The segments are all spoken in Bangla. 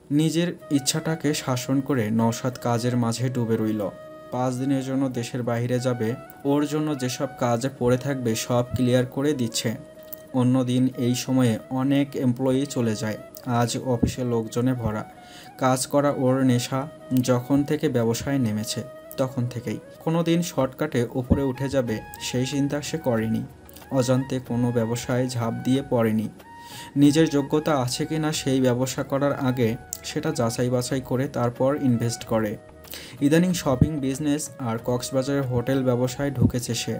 নিজের ইচ্ছাটাকে শাসন করে নওশাদ কাজের মাঝে ডুবে রইল। 5 দিনের জন্য দেশের বাইরে যাবে, ওর জন্য যেসব কাজ পড়ে থাকবে সব ক্লিয়ার করে দিচ্ছে। অন্যদিন এই সময়ে অনেক এমপ্লয়ি চলে যায়, আজ অফিসে লোকজনে ভরা। কাজ করা ওর নেশা। যখন থেকে ব্যবসায় নেমেছে তখন থেকেই। কোনো দিন শর্টকাটে উপরে উঠে যাবে সেই চিন্তা সে করেনি। অজান্তে কোনো ব্যবসায় ঝাঁপ দিয়ে পড়েনি। নিজের যোগ্যতা আছে কি না সেই ব্যবসা করার আগে সেটা যাচাই বাছাই করে তারপর ইনভেস্ট করে। ইদানিং শপিং বিজনেস আর কক্সবাজারের হোটেল ব্যবসায় ঢুকেছে সে।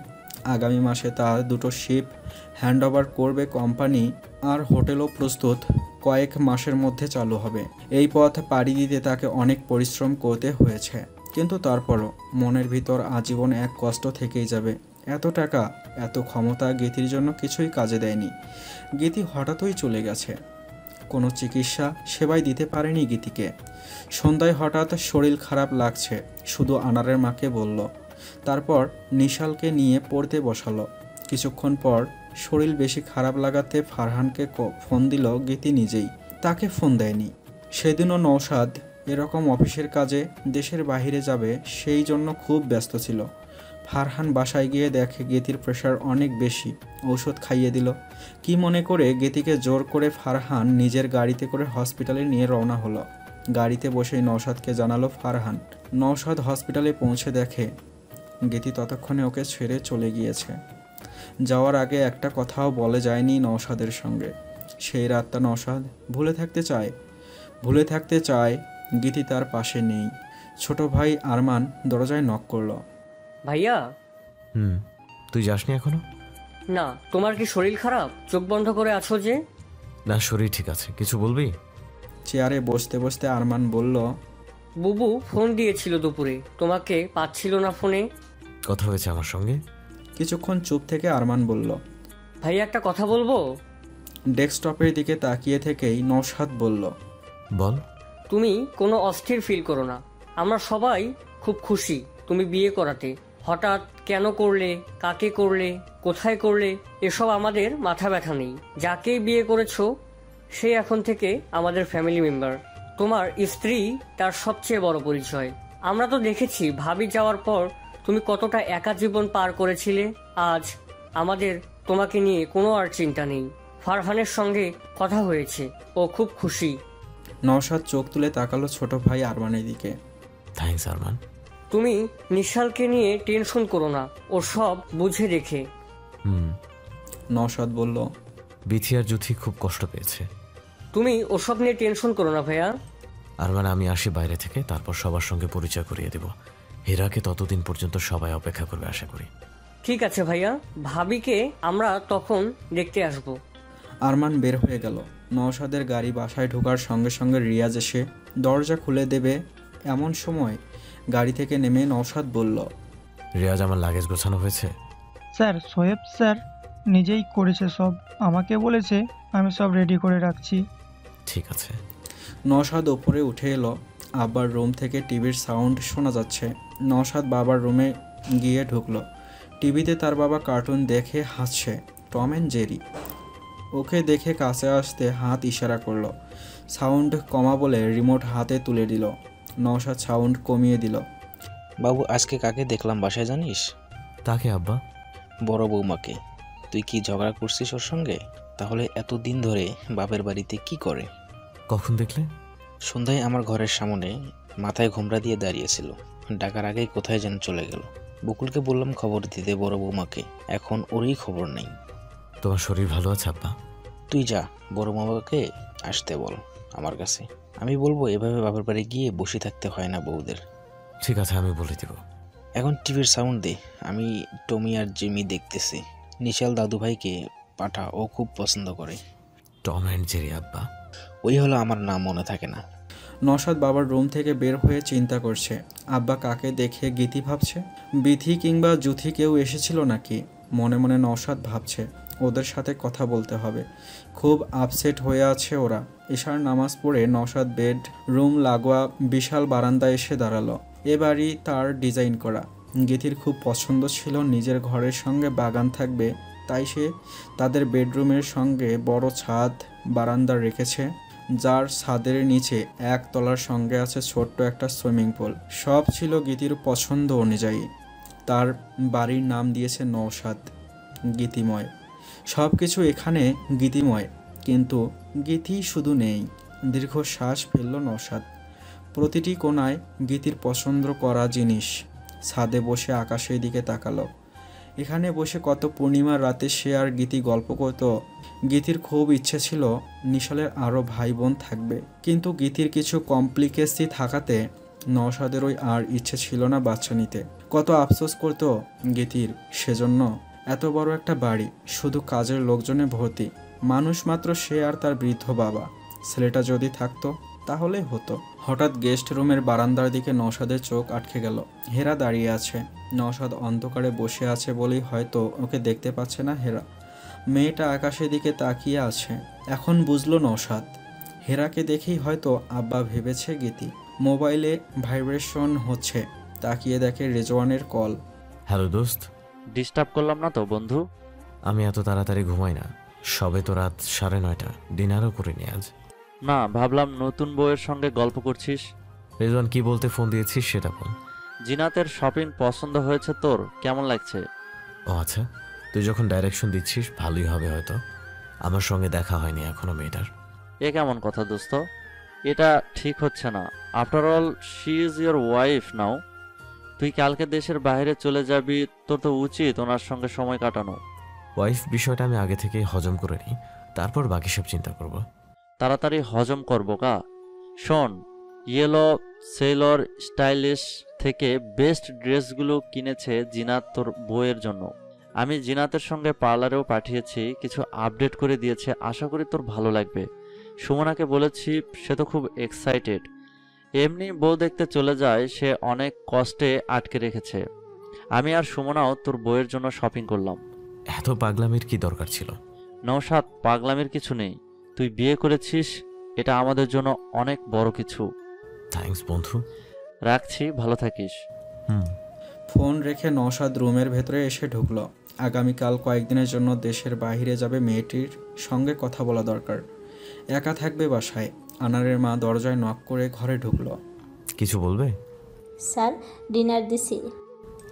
আগামী মাসে তার 2টো শিপ হ্যান্ডওভার করবে কোম্পানি, আর হোটেলও প্রস্তুত কয়েক মাসের মধ্যে চালু হবে। এই পথ পাড়ি দিতে তাকে অনেক পরিশ্রম করতে হয়েছে, কিন্তু তারপরও মনের ভিতর আজীবন এক কষ্ট থেকেই যাবে। এত টাকা, এত ক্ষমতা গীতির জন্য কিছুই কাজে দেয়নি। গীতি হঠাৎই চলে গেছে। কোনো চিকিৎসা সেবাই দিতে পারেনি গীতিকে। সন্ধ্যায় হঠাৎ শরীর খারাপ লাগছে, শুধু আনারের মাকে বলল। তারপর নিশালকে নিয়ে পড়তে বসালো। কিছুক্ষণ পর শরীর বেশি খারাপ লাগাতে ফারহানকে ফোন দিল গীতি নিজেই। তাকে ফোন দেয়নি। সেদিনও নওশাদ এরকম অফিসের কাজে দেশের বাইরে যাবে, সেই জন্য খুব ব্যস্ত ছিল। ফারহান বাসায় গিয়ে দেখে গীতির প্রেশার অনেক বেশি, ঔষধ খাইয়ে দিল। কি মনে করে গীতিকে জোর করে ফারহান নিজের গাড়িতে করে হসপিটালে নিয়ে রওনা হলো। গাড়িতে বসেই নওশাদকে জানালো ফারহান। নওশাদ হসপিটালে পৌঁছে দেখে গীতি ততক্ষণে ওকে ছেড়ে চলে গিয়েছে। যাওয়ার আগে একটা কথাও বলে যায়নি নওশাদের সঙ্গে। সেই রাতটা নওশাদ ভুলে থাকতে চায়। গীতি তার পাশে নেই। ছোট ভাই আরমান দরজায় নক করলো। ভাইয়া। তুই যাসনি এখনো? না, তোমার কি শরীর খারাপ? চোখ বন্ধ করে আছো যে? না, শরীর ঠিক আছে। কিছু বলবি? চেয়ারে বসতে বসতে আরমান বলল, বুবু ফোন দিয়েছিল দুপুরে, তোমাকে পাচ্ছিল না ফোনে। কথা হয়েছে আমার সঙ্গে? কিছুক্ষণ চুপ থেকে আরমান বলল, ভাইয়া একটা কথা বলবো। ডেস্কটপের দিকে তাকিয়ে থেকেই নওশাদ বলল, বল। তুমি কোনো অস্থির ফিল করো না, আমরা সবাই খুব খুশি তুমি বিয়ে করাতে। হঠাৎ কেন করলে, কাকে করলে, কোথায় করলে, এসব আমাদের মাথা ব্যথা নেই। যাকেই বিয়ে করেছো সে এখন থেকে আমাদের ফ্যামিলি মেম্বার। তোমার স্ত্রী তার সবচেয়ে বড় পরিচয়। আমরা তো দেখেছি ভাবি যাওয়ার পর তুমি কতটা একা জীবন পার করেছিলে। আজ আমাদের তোমাকে নিয়ে কোনো আর চিন্তা নেই। ফারহানের সঙ্গে কথা হয়েছে, ও খুব খুশি। নওশাদ চোখ তুলে তাকালো ছোট ভাই আরমানের দিকে। থ্যাঙ্কস আরমান। তুমি নিশালকে নিয়ে টেনশন করো না, ও সব বুঝে দেখে। নওশাদ বলল, বিথি আর জুথি খুব কষ্ট পেয়েছে। তুমি ওসব নিয়ে টেনশন করো না ভাইয়া। আরমান, আমি আসি বাইরে থেকে, তারপর সবার সঙ্গে পরিচয় করিয়ে দেব। হীরাকে ততদিন পর্যন্ত সবাই অপেক্ষা করবে আশা করি। ঠিক আছে ভাইয়া, ভাবিকে আমরা তখন দেখতে আসবো। আরমান বের হয়ে গেল। নওশাদের গাড়ি বাসায় ঢোকার সঙ্গে সঙ্গে রিয়াজ এসে দরজা খুলে দেবে। এমন সময় গাড়ি থেকে নেমে নওশাদ বলল, রিয়াজ, আমার লাগেজ গোছানো হয়েছে? স্যার, সোহেব স্যার নিজেই করেছে সব, আমাকে বলেছে আমি সব রেডি করে রাখছি। ঠিক আছে। নওশাদ ওপরে উঠে এলো। আব্বার রুম থেকে টিভির সাউন্ড শোনা যাচ্ছে। নওশাদ বাবার রুমে গিয়ে ঢুকলো। টিভিতে তার বাবা কার্টুন দেখে হাসছে, টম অ্যান্ড জেরি। ওকে দেখে কাছে আসতে হাত ইশারা করলো। সাউন্ড কমা বলে রিমোট হাতে তুলে দিল। নওশাদ সাউন্ড কমিয়ে দিল। বাবু, আজকে কাকে দেখলাম বাসায় জানিস? তাকে আব্বা? বড় বৌমাকে। তুই কি ঝগড়া করছিস ওর সঙ্গে? তাহলে এতদিন ধরে বাপের বাড়িতে কি করে? কখন দেখলে? সন্ধ্যায় আমার ঘরের সামনে মাথায় ঘোমরা দিয়ে দাঁড়িয়েছিল। ডাকার আগেই কোথায় যেন চলে গেল। বকুলকে বললাম খবর দিতে বড় বৌমাকে, এখন ওরই খবর নেই। তোমার শরীর ভালো আছে আব্বা? তুই যা, বড় বৌমাকে আসতে বল আমার কাছে। আমি বলবো এভাবে বাপের বাড়ি গিয়ে বসে থাকতে হয় না বউদের। ঠিক আছে, আমি বলে দেব। এখন টিভির সাউন্ড দে, আমি টমি আর জিমি দেখতেছি। নিশাল দাদুভাইকে পাঠা, ও খুব পছন্দ করে। টম অ্যান্ড জেরি আব্বা? ওই হলো আমার নাম মনে থাকে না। নওশাদ বাবার রুম থেকে বের হয়ে চিন্তা করছে, আব্বা কাকে দেখে গীতি ভাবছে? বিথি কিংবা জুথি কেউ এসেছিল নাকি? মনে মনে নওশাদ ভাবছে ওদের সাথে কথা বলতে হবে। খুব আপসেট হয়ে আছে ওরা। ঈশার নামাজ পড়ে নওশাদ বেড রুম লাগোয়া বিশাল বারান্দায় এসে দাঁড়ালো। এ বাড়ি তার ডিজাইন করা। গীতির খুব পছন্দ ছিল নিজের ঘরের সঙ্গে বাগান থাকবে, তাই সে তাদের বেডরুমের সঙ্গে বড় ছাদ বারান্দা রেখেছে। যার ছাদের নিচে একতলার সঙ্গে আছে ছোট্ট একটা সুইমিং পুল। সব ছিল গীতির পছন্দ অনুযায়ী। তার বাড়ির নাম দিয়েছে নওশাদ, গীতিময়। সব কিছু এখানে গীতিময়, কিন্তু গীতি শুধু নেই। দীর্ঘশ্বাস ফেলল নওশাদ। প্রতিটি কোণায় গীতির পছন্দ করা জিনিস। ছাদে বসে আকাশের দিকে তাকালো। এখানে বসে কত পূর্ণিমার রাতে সে আর গীতি গল্প করত। গীতির খুব ইচ্ছে ছিল নিশালের আরও ভাই বোন থাকবে, কিন্তু গীতির কিছু কমপ্লিকেসি থাকাতে নওশাদেরই আর ইচ্ছে ছিল না বাচ্চা নিতে। কত আফসোস করত গীতির সেজন্য। এত বড় একটা বাড়ি, শুধু কাজের লোকজনে ভর্তি, মানুষ মাত্র সে আর তার বৃদ্ধ বাবা। ছেলেটা যদি থাকতো তাহলে হতো। হঠাৎ গেস্ট রুমের বারান্দার দিকে নওশাদের চোখ আটকে গেল। হেরা দাঁড়িয়ে আছে। নওশাদ অন্ধকারে বসে আছে বলেই হয়তো ওকে দেখতে পাচ্ছে না হেরা। মেয়েটা আকাশের দিকে তাকিয়ে আছে। এখন বুঝলো নওশাদ, হেরাকে দেখেই হয়তো আব্বা ভেবেছে গীতি। মোবাইলে ভাইব্রেশন হচ্ছে। তাকিয়ে দেখে রেজওয়ানের কল। হ্যালো দোস্ত, ডিস্টার্ব করলাম না তো বন্ধু? আমি এত তাড়াতাড়ি ঘুমাই না। সবে তো রাত 9:30, ডিনারও করিনি আজ। না, ভাবলাম নতুন বউয়ের সঙ্গে গল্প করছিস। রেজওয়ান, কি বলতে ফোন দিয়েছিস সেটা বল। জিনাতের শপিং পছন্দ হয়েছে তোর? কেমন লাগছে? ও আচ্ছা, তুই যখন ডাইরেকশন দিচ্ছিস ভালোই হবে হয়তো। আমার সঙ্গে দেখা হয়নি এখনো মেয়েটার। এ কেমন কথা দোস্ত? এটা ঠিক হচ্ছে না। After all she is your wife now. তুই কালকে দেশের বাইরে চলে যাবি, তোর তো উচিত ওনার সঙ্গে সময় কাটানো। ওয়াইফ বিষয়টা আমি আগে থেকেই হজম করে নিই, তারপর বাকি সব চিন্তা করব। তাড়াতাড়ি হজম করবো কা? শোন, ইয়েলো সেলর স্টাইলিশ থেকে বেস্ট ড্রেসগুলো কিনেছে জিনাত তোর বউয়ের জন্য। আমি জিনাতের সঙ্গে পার্লারেও পাঠিয়েছি, কিছু আপডেট করে দিয়েছে, আশা করি তোর ভালো লাগবে। সুমনাকে বলেছি, সে তো খুব এক্সাইটেড। এমনি বউ দেখতে চলে যায়, সে অনেক কষ্টে আটকে রেখেছে। আমি আর সুমনাও তোর বউয়ের জন্য শপিং করলাম। এত পাগলামির কি দরকার ছিল? নওশাদ, পাগলামির কিছু নেই। তুই বিয়ে করেছিস, এটা আমাদের জন্য অনেক বড় কিছু। থ্যাঙ্কস বন্ধু। রাখছি, ভালো থাকিস। ফোন রেখে নওশাদ রুমের ভেতরে এসে ঢুকলো। আগামীকাল কয়েকদিনের জন্য দেশের বাইরে যাবে। মেয়েটির সঙ্গে কথা বলা দরকার। একা থাকবে বাসায়। আনারের মা দরজায় নক করে ঘরে ঢুকলো। কিছু বলবে? স্যার, ডিনার দিছি।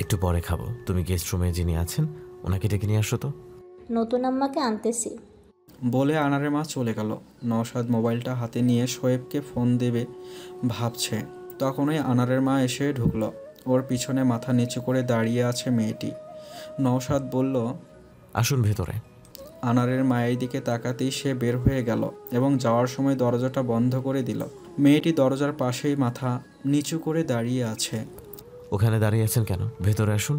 একটু পরে খাবো। তুমি গেস্ট রুমে যিনি আছেন ওনাকে ডেকে নিয়ে আসো তো। নতুন আম্মাকে আনতেছি। বলে আনারের মা চলে গেল। নওশাদ মোবাইলটা হাতে নিয়ে শোয়েবকে ফোন দেবে ভাবছে। তখনই আনারের মা এসে ঢুকলো। ওর পিছনে মাথা নিচু করে দাঁড়িয়ে আছে মেয়েটি। নওশাদ বলল, আসুন ভেতরে। আনারের মায়ের দিকে তাকাতেই সে বের হয়ে গেল এবং যাওয়ার সময় দরজাটা বন্ধ করে দিল। মেয়েটি দরজার পাশেই মাথা নিচু করে দাঁড়িয়ে আছে। ওখানে দাঁড়িয়ে আছেন কেন? ভেতরে আসুন।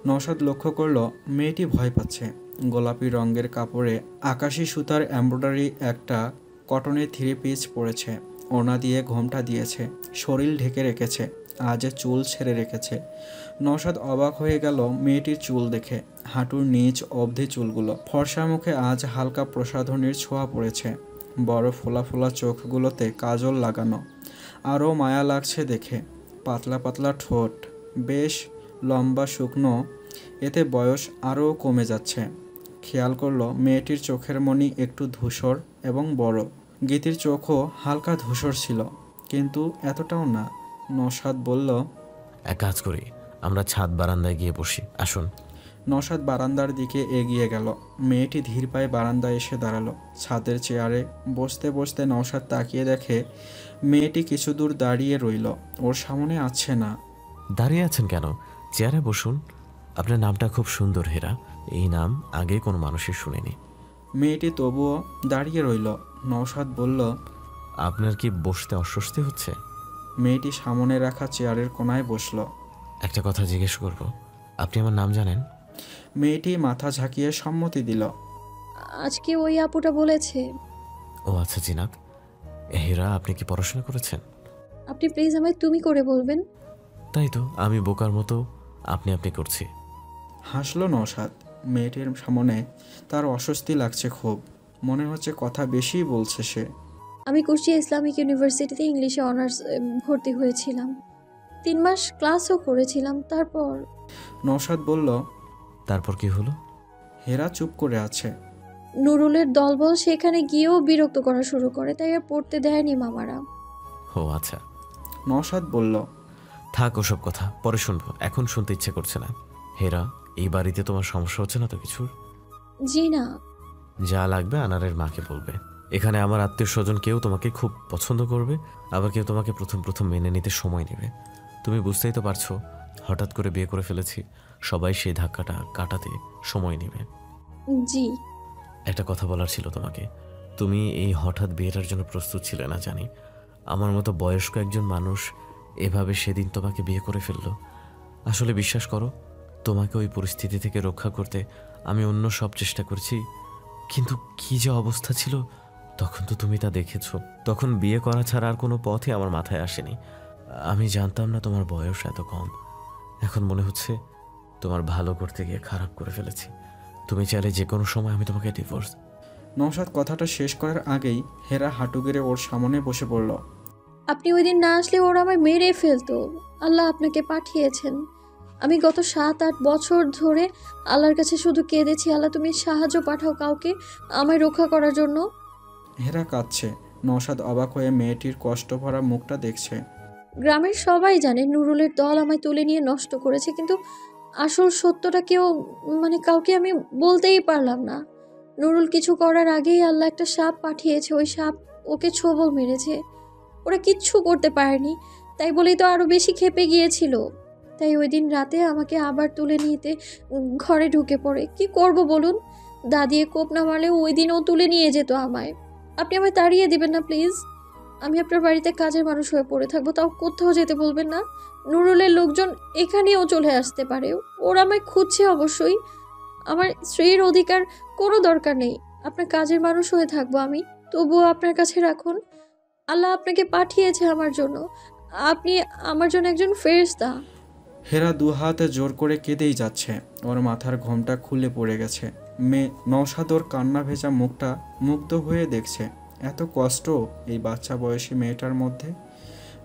নওশাদ লক্ষ্য করল মেয়েটি ভয় পাচ্ছে। গোলাপি রঙের কাপড়ে আকাশি সুতার এমব্রয়ডারি একটা কটনের থ্রি পিস পরেছে। ওড়না দিয়ে ঘোমটা দিয়েছে, শরীর ঢেকে রেখেছে, আজ চুল ছেড়ে রেখেছে। নওশাদ অবাক হয়ে গেল মেয়েটির চুল দেখে। হাঁটুর নিচ অবধি চুলগুলো। ফর্সা মুখে আজ হালকা প্রসাধনীর ছোঁয়া পড়েছে। বড় ফোলা ফোলা চোখগুলোতে কাজল লাগানো। আরও মায়া লাগছে দেখে। পাতলা পাতলা ঠোঁট, বেশ লম্বা শুকনো, এতে বয়স আরও কমে যাচ্ছে। খেয়াল করলো মেয়েটির চোখের মণি একটু ধূসর এবং বড়। গীতির চোখও হালকা ধূসর ছিল, কিন্তু এতটাও না। নওশাদ বলল, এক কাজ করি, আমরা ছাদ বারান্দায় গিয়ে বসি, আসুন। নওশাদ বারান্দার দিকে এগিয়ে গেল। মেয়েটি ধীর পায়ে বারান্দায় এসে দাঁড়ালো। ছাদের চেয়ারে বসতে বসতে নওশাদ তাকিয়ে দেখে মেয়েটি কিছু দূর দাঁড়িয়ে রইল, ওর সামনে আছে না। দাঁড়িয়ে আছেন কেন? চেয়ারে বসুন। আপনার নামটা খুব সুন্দর হেরা, এই নাম আগে কোনো মানুষের শুনিনি। মেয়েটি তবুও দাঁড়িয়ে রইল। নওশাদ বলল, আপনার কি বসতে অস্বস্তি হচ্ছে? মেয়েটি সামনে রাখা চেয়ারের কোনায় বসল। একটা কথা জিজ্ঞেস করব, আপনি আমার নাম জানেন? মেয়েটি মাথা ঝাঁকিয়ে সম্মতি দিল। আজকে ওই আপুটা বলেছে। ও আচ্ছা জিনাত। হেরা, আপনি কি পড়াশোনা করেছেন? আপনি প্লিজ আমায় তুমি করে বলবেন। তাই তো, আমি বোকার মতো আপনি আপনি করছি। হাসলো নওশাদ। মেয়েটির সামনে তার অস্বস্তি লাগছে খুব। মনে হচ্ছে কথা বেশি বলছে সে। আমি কুষ্টিয়া ইসলামিক ইউনিভার্সিটিতে ইংলিশে অনার্স ভর্তি হয়েছিলাম। 3 মাস ক্লাসও করেছিলাম। তারপর নওশাদ বলল, তারপর কি হলো? হেরা চুপ করে আছে। নুরুলের দলবল সেখানে গিয়েও বিরক্ত করা শুরু করে, তাই আর পড়তে দেয়নি মামারা। ও আচ্ছা, নওশাদ বলল। থাক ওসব কথা, পরে শুনবো, এখন শুনতে ইচ্ছে করছে না। হেরা, এই বাড়িতে তোমার সমস্যা হচ্ছে না তো কিছুর? জি না। যা লাগবে আনারের মাকে বলবে। এখানে আমার আত্মীয় স্বজন কেউ তোমাকে খুব পছন্দ করবে, আবার কেউ তোমাকে প্রথম প্রথম মেনে নিতে সময় নেবে। তুমি বুঝতেই তো পারছো, হঠাৎ করে বিয়ে করে ফেলেছি, সবাই সেই ধাক্কাটা কাটাতে সময় নেবে। জি। একটা কথা বলার ছিল তোমাকে। তুমি এই হঠাৎ বিয়েটার জন্য প্রস্তুত ছিলে না জানি। আমার মতো বয়স্ক একজন মানুষ এভাবে সেদিন তোমাকে বিয়ে করে ফেললো। আসলে বিশ্বাস করো, তোমাকে ওই পরিস্থিতি থেকে রক্ষা করতে আমি অন্য সব চেষ্টা করছি, কিন্তু কি যে অবস্থা ছিল তখন তো তুমি তা দেখেছো। তখন বিয়ে করা ছাড়া আর কোনো পথই আমার মাথায় আসেনি। আমি জানতাম না তোমার বয়স এত কম। এখন মনে হচ্ছে তোমার ভালো করতে গিয়ে খারাপ করে ফেলেছি। তুমি চাইলে যে কোনো সময় আমি তোমাকে ডিভোর্স। নওশাদ কথাটা শেষ করার আগেই হেরা হাঁটু গেড়ে ওর সামনে বসে পড়ল। আপনি ওই দিন না আসলে ওরা আমায় মেরে ফেলতো। আল্লাহ আপনাকে পাঠিয়েছেন। আমি গত 7-8 বছর ধরে আল্লাহর কাছে শুধু কেঁদেছি, আল্লাহ তুমি সাহায্য পাঠাও কাউকে আমায় রক্ষা করার জন্য। হেরা কাঁদছে। নওশাদ অবাক হয়ে মেয়েটির কষ্ট ভরা মুখটা দেখছে। গ্রামের সবাই জানে নুরুলের দল আমায় তুলে নিয়ে নষ্ট করেছে, কিন্তু আসল সত্যটা কাউকে আমি বলতেই পারলাম না। নুরুল কিছু করার আগেই আল্লাহ একটা সাপ পাঠিয়েছে, ওই সাপ ওকে ছোবল মেরেছে। ওরা কিচ্ছু করতে পারেনি, তাই বলেই তো আরো বেশি ক্ষেপে গিয়েছিল। তাই ওই দিন রাতে আমাকে আবার তুলে নিতে ঘরে ঢুকে পড়ে। কি করব বলুন? দাদিয়ে কোপ না মারলেও ওই দিনও তুলে নিয়ে যেত আমায়। আপনি আমায় তাড়িয়ে দিবেন না প্লিজ। আমি আপনার বাড়িতে কাজের মানুষ হয়ে পড়ে থাকবো, তাও কোথাও যেতে বলবেন না। নুরুলের লোকজন এখানেও চলে আসতে পারে, ওরা আমায় খুঁজছে অবশ্যই। আমার স্ত্রীর অধিকার কোনো দরকার নেই, আপনার কাজের মানুষ হয়ে থাকবো আমি। তবুও আপনার কাছে রাখুন, আল্লাহ আপনাকে পাঠিয়েছে আমার জন্য। আপনি আমার জন্য একজন ফেরেশতা। হেরা দু হাতে জোর করে কেঁদেই যাচ্ছে। ওর মাথার ঘোমটা খুলে পড়ে গেছে। মেয়ে নওশাদ ওর কান্না ভেজা মুখটা মুগ্ধ হয়ে দেখছে। এত কষ্ট এই বাচ্চা বয়সী মেয়েটার মধ্যে।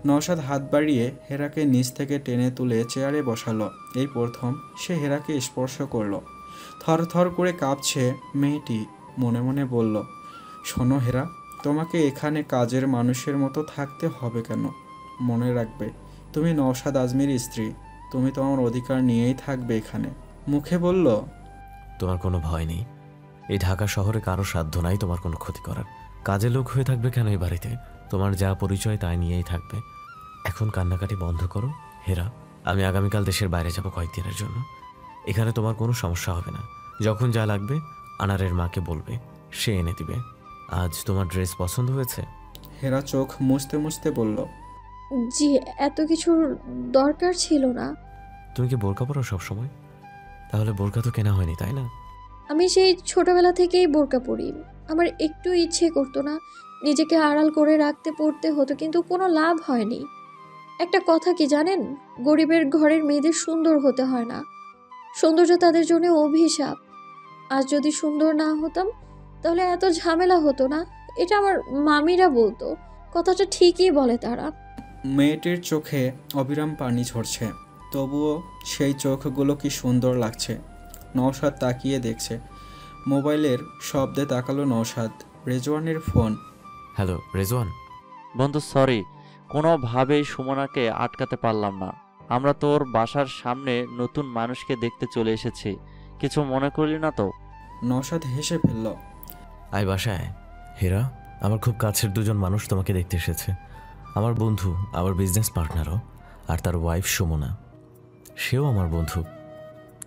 নওশাদ হাত বাড়িয়ে হেরাকে নিচ থেকে টেনে তুলে চেয়ারে বসালো। এই প্রথম সে হেরাকে স্পর্শ করলো। থরথর করে কাঁপছে মেয়েটি। মনে মনে বলল, শোনো হেরা, তোমাকে এখানে কাজের মানুষের মতো থাকতে হবে কেন? মনে রাখবে, তুমি নওশাদ আজমির স্ত্রী। তুমি তোমার অধিকার নিয়েই থাকবে এখানে। মুখে বলল, তোমার কোনো ভয় নেই। এই ঢাকা শহরে কারো সাধ্য নাই তোমার কোনো ক্ষতি করার। কাজের লোক হয়ে থাকবে কেন এই বাড়িতে? তোমার যা পরিচয় তাই নিয়েই থাকবে। এখন কান্নাকাটি বন্ধ করো হেরা। আমি আগামীকাল দেশের বাইরে যাব কয়েকদিনের জন্য। এখানে তোমার কোনো সমস্যা হবে না। যখন যা লাগবে আনারের মাকে বলবে, সে এনে দিবে। আজ তোমার ড্রেস পছন্দ হয়েছে? হেরা চোখ মুছতে মুছতে বলল, জি, এত কিছুর দরকার ছিল না। তুমি কি বোরকা পরো সবসময়? তাহলে বোরকা তো কেনা হয়নি, তাই না? আমি সেই ছোটবেলা থেকেই বোরকা পরি। আমার একটু ইচ্ছে করতো না, নিজেকে আড়াল করে রাখতে পড়তে হতো, কিন্তু কোনো লাভ হয়নি। একটা কথা কি জানেন, গরিবের ঘরের মেয়েদের সুন্দর হতে হয় না, সৌন্দর্য তাদের জন্য অভিশাপ। আজ যদি সুন্দর না হতাম তাহলে এত ঝামেলা হতো না। এটা আমার মামিরা বলতো, কথাটা ঠিকই বলে তারা। মেয়েটির চোখে অবিরাম পানি ঝরছে, তবুও সেই চোখগুলো কি সুন্দর লাগছে। নওশাদ তাকিয়ে দেখছে। মোবাইলের শব্দে তাকালো নওশাদ। রেজওয়ানের ফোন। হ্যালো রেজওয়ান। বন্ধু সরি, কোনোভাবেই সুমনাকে আটকাতে পারলাম না। আমরা তোর বাসার সামনে নতুন মানুষকে দেখতে চলে এসেছি, কিছু মনে করলি না তো? নওশাদ হেসে ফেলল। আয় বাসায়। হেরা, আমার খুব কাছের দুজন মানুষ তোমাকে দেখতে এসেছে। আমার বন্ধু, আমার বিজনেস পার্টনারও, আর তার ওয়াইফ সুমনা, সেও আমার বন্ধু।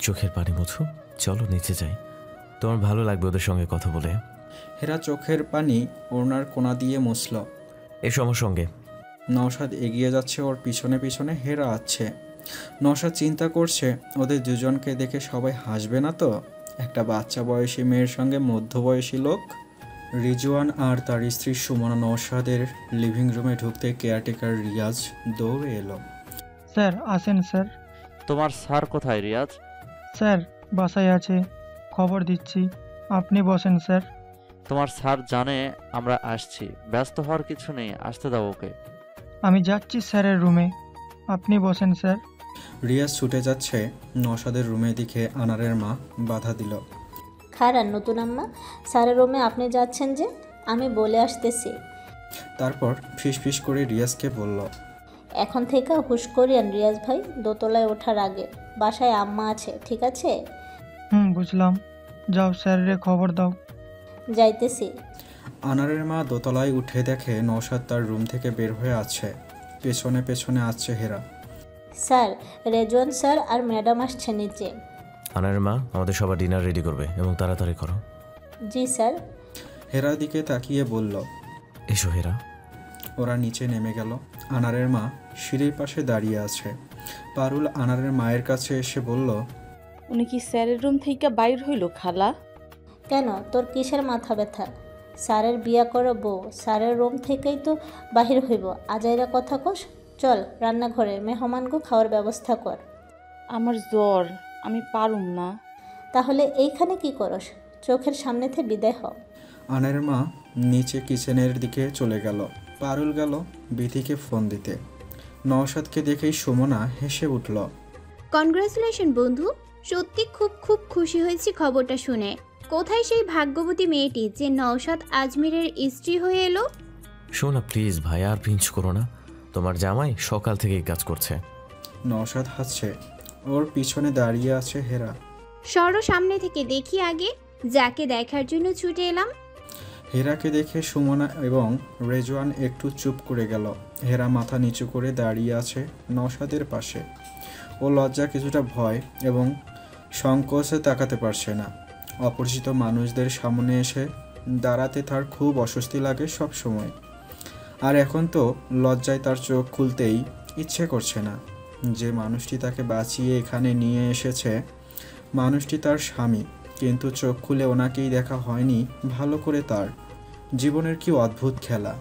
চোখের পানি মুছো, চলো নিচে যাই, তোমার ভালো লাগবে ওদের সঙ্গে কথা বলে। হেরা চোখের পানি ওড়নার কোণা দিয়ে মুছল। এসো আমার সঙ্গে। নওশাদ এগিয়ে যাচ্ছে, ওর পিছনে পিছনে হেরা আছে। নওশাদ চিন্তা করছে, ওদের দুজনকে দেখে সবাই হাসবে না তো? একটা বাচ্চা বয়সী মেয়ের সঙ্গে মধ্যবয়সী লোক। রিজওয়ান আর তার স্ত্রী সুমনা নওশাদের লিভিং রুমে ঢুকতে কেয়ারটেকার রিয়াজ দৌড়ে এলো। স্যার আসেন স্যার। তোমার স্যার কোথায় রিয়াজ? স্যার বাসায় আছে, খবর দিচ্ছি, আপনি বসেন স্যার। তোমার স্যার জানে আমরা আসছি, ব্যস্ত হওয়ার কিছু নেই, আসতে দাও ওকে। আমি যাচ্ছি স্যারের রুমে, আপনি বসেন স্যার। রিয়াজ ছুটে যাচ্ছে নওশাদের রুমের দিকে। আনারের মা বাধা দিল। খারান নতুন আম্মা, স্যারের রুমে আপনি যাচ্ছেন যে? আমি বলে আসতেছি। তারপর ফিস করে রিয়াজকে বলল, এখন থেকে হুশ করিয়েন রিয়াজ ভাই, দোতলায় ওঠার আগে। বাসায় আম্মা আছে, ঠিক আছে? বুঝলাম। যাও স্যারের খবর দাও। যাইতেছি। আনারের মা দোতলায় উঠে দেখে নওশাদ তার রুম থেকে বের হয়ে আছে। পেছনে পেছনে আসছে হেরা। স্যার, রেজওয়ান স্যার আর ম্যাডাম আসছে নিচে। আনারের মা আমাদের সবার ডিনার রেডি করবে এবং তাড়াতাড়ি করো। জি স্যার। হেরার দিকে তাকিয়ে বলল, এসো হেরা। ওরা নিচে নেমে গেল। আনারের মা সিঁড়ির পাশে দাঁড়িয়ে আছে। পারুল আনারের মায়ের কাছে এসে বলল, উনি কি স্যারের রুম থেকে বাইর হইল খালা? কেন, তোর কিসের মাথা ব্যথা? স্যারের বিয়া করো বউ, স্যারের রুম থেকেই তো বাহির হইব। আজাইরা কথা কস। চল রান্নাঘরে, মেহমানকে খাওয়ার ব্যবস্থা কর। আমার জ্বর, আমি পারুম না। তাহলে এইখানে কি করস? চোখের সামনে থেকে বিদায় হও। আনারের মা নিচে কিচেনের দিকে চলে গেল। পারুল গেল বিথিকে ফোন দিতে। নওশাদকে দেখেই সুমনা হেসে উঠল। কনগ্রাচুলেশন বন্ধু, সত্যি খুব খুব খুশি হয়েছি খবরটা শুনে। কোথায় সেই ভাগ্যবতী মেয়েটি যে নওশাদ আজমিরের স্ত্রী হয়ে এলো? শোনা প্লিজ ভাই, আর পিঞ্চ করো না। তোমার জামাই সকাল থেকেই কাজ করছে। নওশাদ হাসছে। ওর পিছনে দাঁড়িয়ে আছে হেরা। সরো সামনে থেকে দেখি আগে, যাকে দেখার জন্য ছুটে এলাম। হেরাকে দেখে সুমনা এবং রেজওয়ান একটু চুপ করে গেল। হেরা মাথা নিচু করে দাঁড়িয়ে আছে নওশাদের পাশে। ও লজ্জা, কিছুটা ভয় এবং সংকোচে তাকাতে পারছে না। অপরিচিত মানুষদের সামনে এসে দাঁড়াতে তার খুব অস্বস্তি লাগে সব সময়। আর এখন তো লজ্জায় তার চোখ খুলতেই ইচ্ছে করছে না। যে মানুষটি তাকে বাঁচিয়ে এখানে নিয়ে এসেছে, মানুষটি তার স্বামী, কিন্তু চোখ খুলে ওনাকেই দেখা হয়নি ভালো করে। তার জীবনের কি অদ্ভুত খেলা।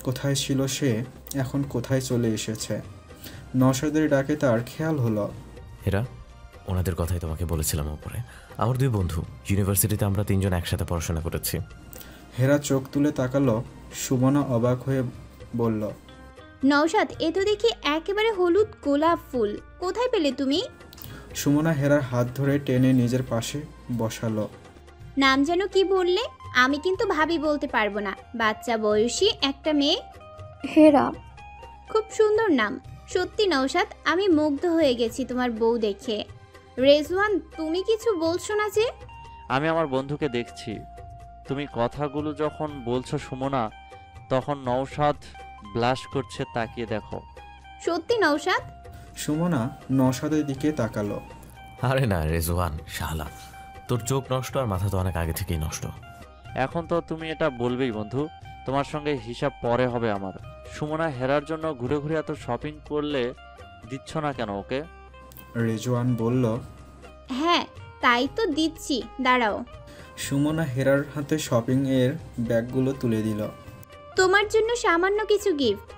কোথায় ছিল সে, এখন কোথায় চলে এসেছে। নওশাদের ডাকে তার খেয়াল হলো। হেরা, ওনাদের কথাই তোমাকে বলেছিলাম ওপরে। আমার দুই বন্ধু, ইউনিভার্সিটিতে আমরা তিনজন একসাথে পড়াশোনা করেছি। হেরা চোখ তুলে তাকালো। সুমনা অবাক হয়ে বলল, নওশাদ, এ তো দেখি একেবারে হলুদ গোলাপ ফুল, কোথায় পেলে তুমি? সুমনা হেরার হাত ধরে টেনে নিজের পাশে বসালো। নাম যেন কি বললে? আমি কিন্তু ভাবি বলতে পারবো না। বাচ্চা বয়সী একটা মেয়ে। হেরা। খুব সুন্দর নাম। সত্যি নওশাদ, আমি মুগ্ধ হয়ে গেছি তোমার বউ দেখে। রেজওয়ান, তুমি কিছু বলছো না যে? আমি আমার বন্ধুকে দেখছি। তুমি কথাগুলো যখন বলছো সুমনা, তখন নওশাদ ব্লাশ করছে, তাকিয়ে দেখো। সত্যি নওশাদ? সুমনা নওশাদের দিকে তাকালো। আরে না রেজওয়ান, শালা তোর চোখ নষ্ট আর মাথা তো অনেক আগে থেকেই নষ্ট। এখন তো তুমি এটা বলবেই বন্ধু, তোমার সঙ্গে হিসাব পরে হবে আমার। সুমনা হেরার জন্য ঘুরে ঘুরে এত শপিং করলে দিচ্ছ না কেন ওকে? রেজওয়ান বলল, হ্যাঁ তাই তো দিচ্ছি, দাঁড়াও। সুমনা হেরার হাতে শপিং এর ব্যাগগুলো তুলে দিল। তোমার জন্য সামান্য কিছু গিফট।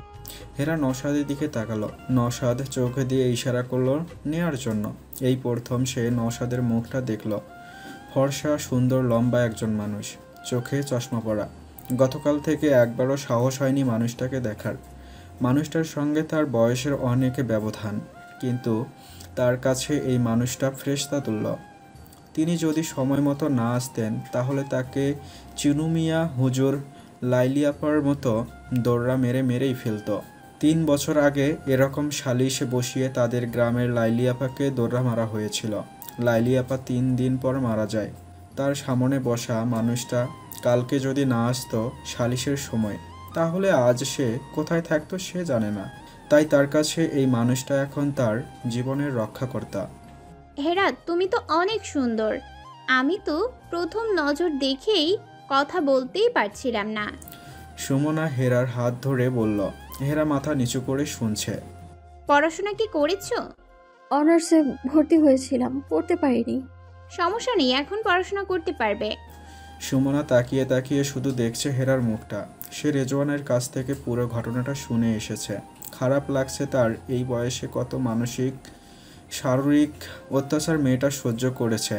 হেরা নওশাদের দিকে তাকালো। নওশাদ চোখে দিয়ে ইশারা করলো নেয়ার জন্য। এই প্রথম সে নওশাদের মুখটা দেখল। ফর্সা, সুন্দর, লম্বা একজন মানুষ, চোখে চশমা পরা। গতকাল থেকে একবারও সাহস হয়নি মানুষটাকে দেখার। মানুষটার সঙ্গে তার বয়সের অনেক ব্যবধান, কিন্তু তার কাছে এই মানুষটা ফেরেশতা তুল্য। তিনি যদি সময় মতো না আসতেন তাহলে তাকে চিনুমিয়া হুজুর লাইলিয়াপার মতো দৌড়া মেরেই ফেলতো। 3 বছর আগে এরকম সালিশে বসিয়ে তাদের গ্রামের লাইলিয়াপাকে দৌড়া মারা হয়েছিল। লাইলিয়াপা 3 দিন পর মারা যায়। তার সামনে বসা মানুষটা কালকে যদি না আসতো সালিশের সময়, তাহলে আজ সে কোথায় থাকতো সে জানে না। তাই তার কাছে এই মানুষটা এখন তার জীবনের রক্ষাকর্তা। হেরা, তুমি তো অনেক সুন্দর। আমি তো প্রথম নজর দেখেই কথা বলতেই পারছিলাম না। সুমনা হেরার হাত ধরে বলল। হেরা মাথা নিচু করে শুনছে। পড়াশোনা কি করেছো? অনার্সে ভর্তি হয়েছিলাম, পড়তে পারিনি। সমস্যা নেই, এখন পড়াশোনা করতে পারবে। সুমনা তাকিয়ে তাকিয়ে শুধু দেখছে হেরার মুখটা। সে রেজওয়ানের কাছ থেকে পুরো ঘটনাটা শুনে এসেছে। খারাপ লাগছে তার, এই বয়সে কত মানসিক শারীরিক অত্যাচার মেয়েটা সহ্য করেছে।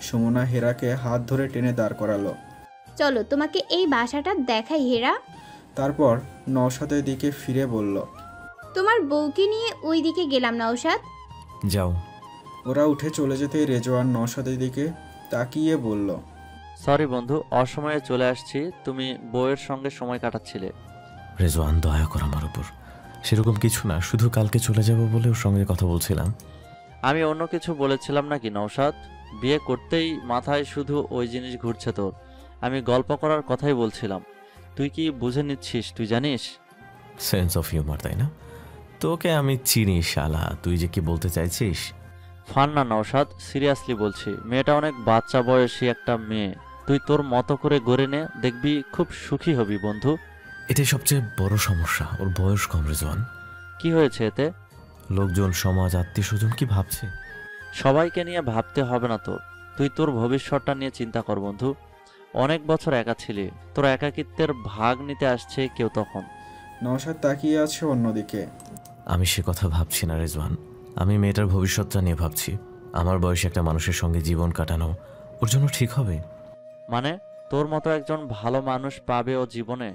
সুমনা হেরাকে হাত ধরে টেনে দাঁড় করালো। চলো তোমাকে এই বাসাটা দেখাই হেরা। তারপর নওশাদের দিকে ফিরে বলল, তোমার বউকে নিয়ে ওই দিকে গেলাম নওশাদ। যাও। ওরা উঠে চলে যেতেই রেজওয়ান নওশাদের দিকে তাকিয়ে বলল, সরি বন্ধু, অসময়ে চলে আসছি। তুমি বউয়ের সঙ্গে সময় কাটাচ্ছিলে। রেজওয়ান, দয়া কর আমার উপর। সেরকম কিছু না, শুধু কালকে চলে যাব বলে ওর সঙ্গে কথা বলছিলাম। আমি অন্য কিছু বলেছিলাম নাকি নওশাদ? বিয়ে করতেই মাথায় শুধু ওই জিনিস ঘুরছে তোর। আমি গল্প করার কথাই বলছিলাম। তুই কি বুঝে নিচ্ছিস? তুই জানিস সেন্স অফ হিউমার, তাই না? তোকে আমি চিনি শালা, তুই যে কি বলতে চাইছিস? ফান না নওশাদ, সিরিয়াসলি বলছি। মেয়েটা অনেক বাচ্চা বয়সী একটা মেয়ে। তুই তোর মতো করে গড়ে নে, দেখবি খুব সুখী হবি বন্ধু। এটাই সবচেয়ে বড় সমস্যা, ওর বয়স কম রেজওয়ান। কি হয়েছে এতে? লোকজন, সমাজ, আত্মীয় স্বজন কি ভাবছে? সবাইকে নিয়ে ভাবতে হবে না তোর। তুই তোর ভবিষ্যৎটা নিয়ে চিন্তা কর বন্ধু। অনেক বছর একা ছিলি, তোর একাকিত্বের ভাগ নিতে আসছে কেউ তখন। নওশাদ তাকিয়ে আছে অন্যদিকে। আমি সে কথা ভাবছি না রেজওয়ান, আমি মেয়েটার ভবিষ্যৎটা নিয়ে ভাবছি। আমার বয়সে একটা মানুষের সঙ্গে জীবন কাটানো ওর জন্য ঠিক হবে? মানে তোর মতো একজন ভালো মানুষ পাবে ও জীবনে?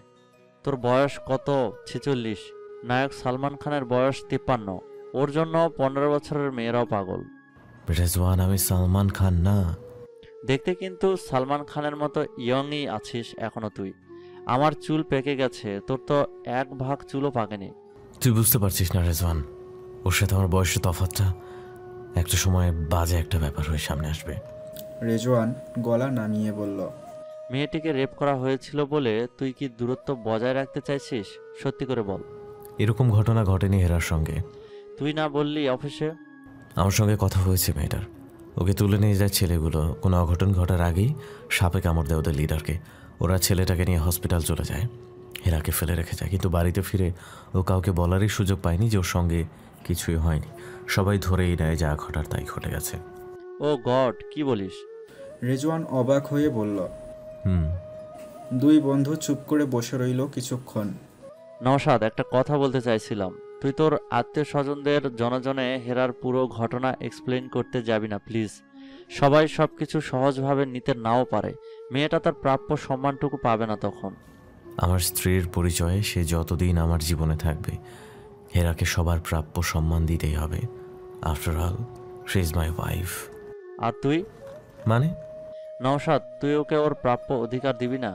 তোর বয়স কত? 46। নায়ক সালমান খানের বয়স 53। ওর জন্য 15 বছরের মেয়েরাও পাগল। রেজওয়ান, আমি সালমান খান না। দেখতে কিন্তু সালমান খানের মতো ইয়ংই আছিস এখনো তুই। আমার চুল পেকে গেছে, তোর তো 1 ভাগ চুলও পাকেনি। তুই বুঝতে পারছিস না রেজওয়ান, ওর সাথে আমার বয়সের তফাৎটা একটা সময় বাজে একটা ব্যাপার হয়ে সামনে আসবে। রেজওয়ান গলা নামিয়ে বলল, মেয়েটিকে রেপ করা হয়েছিল বলে তুই কি দূরত্ব বজায় রাখতে চাইছিস? সত্যি করে বল। এরকম ঘটনা ঘটেনি হেরার সঙ্গে। তুই না বললি অফিসে? আমার সঙ্গে কথা হয়েছে মেয়েটার। ওকে তুলে নিয়ে যায় ছেলেগুলো। কোনো অঘটন ঘটার আগেই সাপে কামড় দেয় ওদের লিডারকে। ওরা ছেলেটাকে নিয়ে হসপিটাল চলে যায়, হেরাকে ফেলে রেখে যায়। কিন্তু বাড়িতে ফিরে ও কাউকে বলারই সুযোগ পায়নি যে ওর সঙ্গে কিছুই হয়নি। সবাই ধরেই নেয় যা ঘটার তাই ঘটে গেছে। ও গড, কি বলিস? রেজওয়ান অবাক হয়ে বলল। হুম। দুই বন্ধু চুপ করে বসে রইল কিছুক্ষণ। নওশাদ, একটা কথা বলতে চাইছিলাম। তুই তোর আত্মীয় স্বজনদের জনজনে হেরার পুরো ঘটনা এক্সপ্লেইন করতে যাবি না প্লিজ। সবাই সবকিছু সহজভাবে নিতে নাও পারে। মেয়েটা তার প্রাপ্য সম্মানটুকু পাবে না তখন। আমার স্ত্রীর পরিচয়ে সে যতদিন আমার জীবনে থাকবে, হেরাকে সবার প্রাপ্য সম্মান দিতেই হবে। After all, she is my wife. আর তুই? মানে? নওশাদ, তুই ওকে ওর প্রাপ্য অধিকার দিবি না?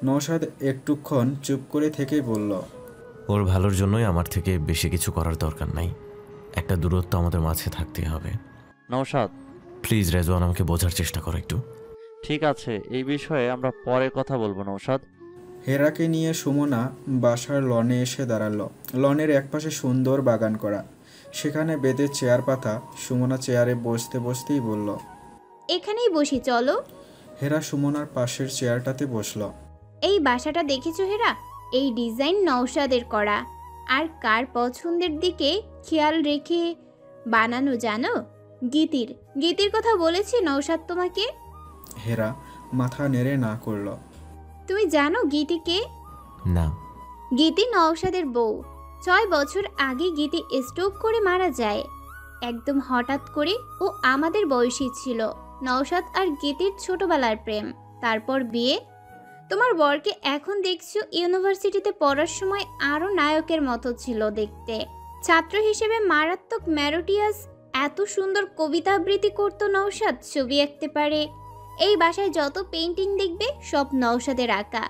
নওশাদ একটুক্ষণ চুপ করে থেকেই বলল, ওর ভালোর জন্যই আমার থেকে বেশি কিছু করার দরকার নাই। একটা দূরত্ব আমাদের মাঝে থাকতেই হবে। নওশাদ প্লিজ রেজওয়ান, আমাকে বোঝার চেষ্টা করো একটু। ঠিক আছে, এই বিষয়ে আমরা পরে কথা বলবো নওশাদ। হেরাকে নিয়ে সুমনা বাসার লনে এসে দাঁড়ালো। লনের একপাশে সুন্দর বাগান করা, সেখানে বেদে চেয়ার পাতা। সুমনা চেয়ারে বসতে বসতেই বলল, এখানেই বসি চলো। হেরা সুমনার পাশের চেয়ারটাতে বসলো। এই বাসাটা দেখেছো হেরা? এই ডিজাইন নওশাদের করা। আর কার পছন্দের দিকে খেয়াল রেখে বানানো জানো? গীতির। গীতির কথা বলেছে নওশাদ তোমাকে? হেরা মাথা নেড়ে না করল। তুমি জানো গীতিকে? না। গীতি নওশাদের বউ। 6 বছর আগে গীতি স্ট্রোক করে মারা যায়। একদম হঠাৎ করে। ও আমাদের বয়সী ছিল। নওশাদ আর গীতির ছোটবেলার প্রেম, তারপর বিয়ে। তোমার বরকে এখন দেখছো ইউনিভার্সিটিতে পড়ার সময় আরও নায়কের মতো ছিল দেখতে। ছাত্র হিসেবে মারাত্মক ম্যারোটিয়াস। এত সুন্দর কবিতা আবৃত্তি করতো নওশাদ, ছবি আঁকতে পারে। এই বাসায় যত পেইন্টিং দেখবে সব নওশাদের আঁকা।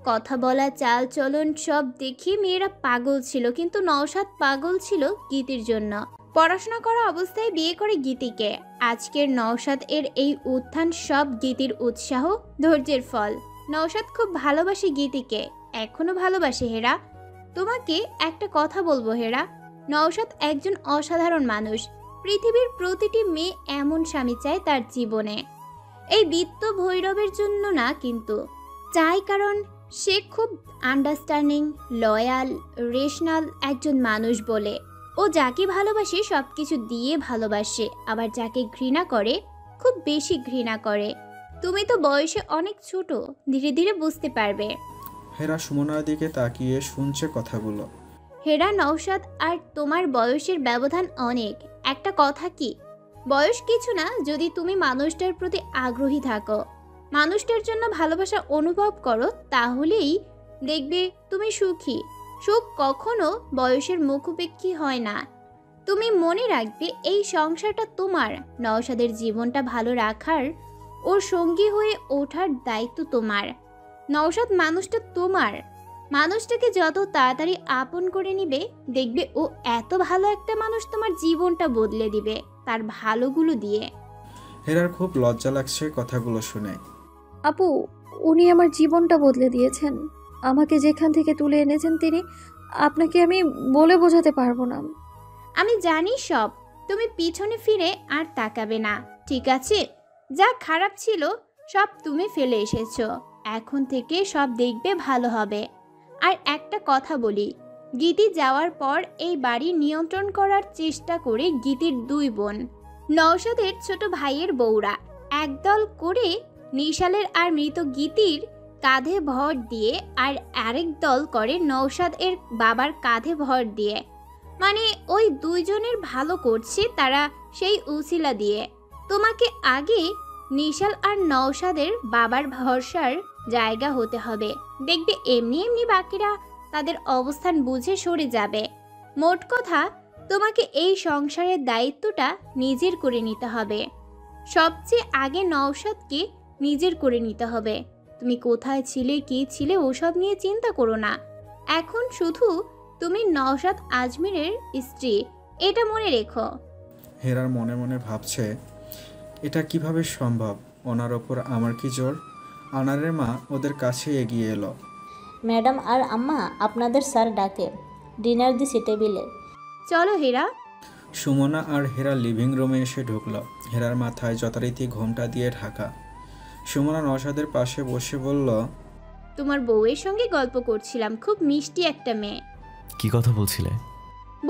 কথা বলা, চাল চলন সব দেখে মেয়েরা পাগল ছিল, কিন্তু নওশাদ পাগল ছিল গীতির জন্য। পড়াশোনা করা অবস্থায় বিয়ে করে গীতিকে। আজকের নওশাদ এর এই উত্থান সব গীতির উৎসাহ, ধৈর্যের ফল। নওশাদ খুব ভালোবাসে গীতিকে, এখনো ভালোবাসে হেরা। তোমাকে একটা কথা বলবো হেরা, নওশাদ একজন অসাধারণ মানুষ। পৃথিবীর প্রতিটি মেয়ে এমন স্বামী চায় তার জীবনে। এই বিত্ত ভৈরবের জন্য না, কিন্তু চাই কারণ সে খুব আন্ডারস্ট্যান্ডিং, লয়াল, রেশনাল একজন মানুষ বলে। ও যাকে ভালোবাসে সব কিছু দিয়ে ভালোবাসে, আবার যাকে ঘৃণা করে খুব বেশি ঘৃণা করে। তুমি তো বয়সে অনেক ছোট, ধীরে ধীরে বুঝতে পারবে। হেরা সুমনার দিকে তাকিয়ে শুনছে কথাগুলো। হেরা, নওশাদ আর তোমার বয়সের ব্যবধান অনেক। একটা কথা কি, বয়স কিছু না যদি তুমি মানুষটার প্রতি আগ্রহী থাকো, মানুষটার জন্য ভালোবাসা অনুভব করো, তাহলেই দেখবে তুমি সুখী। সুখ কখনো বয়সের মুখোপেক্ষী হয় না। তুমি মনে রাখবে এই সংসারটা তোমার। নওশাদের জীবনটা ভালো রাখার ওর সঙ্গী হয়ে ওঠার দায়িত্ব তোমার। নওশাদ মানুষটা তোমার। মানুষটাকে যত তাড়াতাড়ি আপন করে নিবে, দেখবে ও এত ভালো একটা মানুষ, তোমার জীবনটা বদলে দিবে তার ভালোগুলো দিয়ে। হেরার খুব লজ্জা লাগছে কথাগুলো শুনে। আপু, উনি আমার জীবনটা বদলে দিয়েছেন। আমাকে যেখান থেকে তুলে এনেছেন তিনি, আপনাকে আমি বলে বোঝাতে পারবো না। আমি জানি সব। তুমি পিছনে ফিরে আর তাকাবে না, ঠিক আছে? যা খারাপ ছিল সব তুমি ফেলে এসেছো। এখন থেকে সব দেখবে ভালো হবে। আর একটা কথা বলি, গীতি যাওয়ার পর এই বাড়ি নিয়ন্ত্রণ করার চেষ্টা করে গীতির দুই বোন, নওশাদের ছোট ভাইয়ের বউরা একদল করে নিশালের আর মৃত গীতির কাঁধে ভর দিয়ে, আর আরেক দল করে নওশাদ এর বাবার কাঁধে ভর দিয়ে। মানে ওই দুইজনের ভালো করছে তারা সেই উসিলা দিয়ে। তোমাকে আগে নিশাল আর নওশাদের বাবার ভরসার জায়গা হতে হবে। দেখবে এমনি এমনি বাকিরা তাদের অবস্থান বুঝে সরে যাবে। মোট কথা, তোমাকে এই সংসারের দায়িত্বটা নিজের করে নিতে হবে। সবচেয়ে আগে নওশাদকে নিজের করে নিতে হবে। তুমি কোথায় ছিলে, কি ছিলে, ওসব নিয়ে চিন্তা করো না। এখন শুধু তুমি নওশাদ আজমিরের স্ত্রী, এটা মনে রেখো। হেরার মনে মনে ভাবছে, এটা কিভাবে সম্ভব? ওনার ওপর আমার কি জোর? আনারের মা ওদের কাছে এগিয়ে এলো। ম্যাডাম আর আম্মা, আপনাদের স্যার ডাকে, ডিনার দিছি টেবিলে। চলো হেরা। সুমনা আর হেরা লিভিং রুমে এসে ঢুকলো। হেরার মাথায় যথারীতি ঘোমটা দিয়ে ঢাকা। সুমনা নওশাদের পাশে বসে বলল, তোমার বউয়ের সঙ্গে গল্প করছিলাম, খুব মিষ্টি একটা মেয়ে। কি কথা বলছিলে?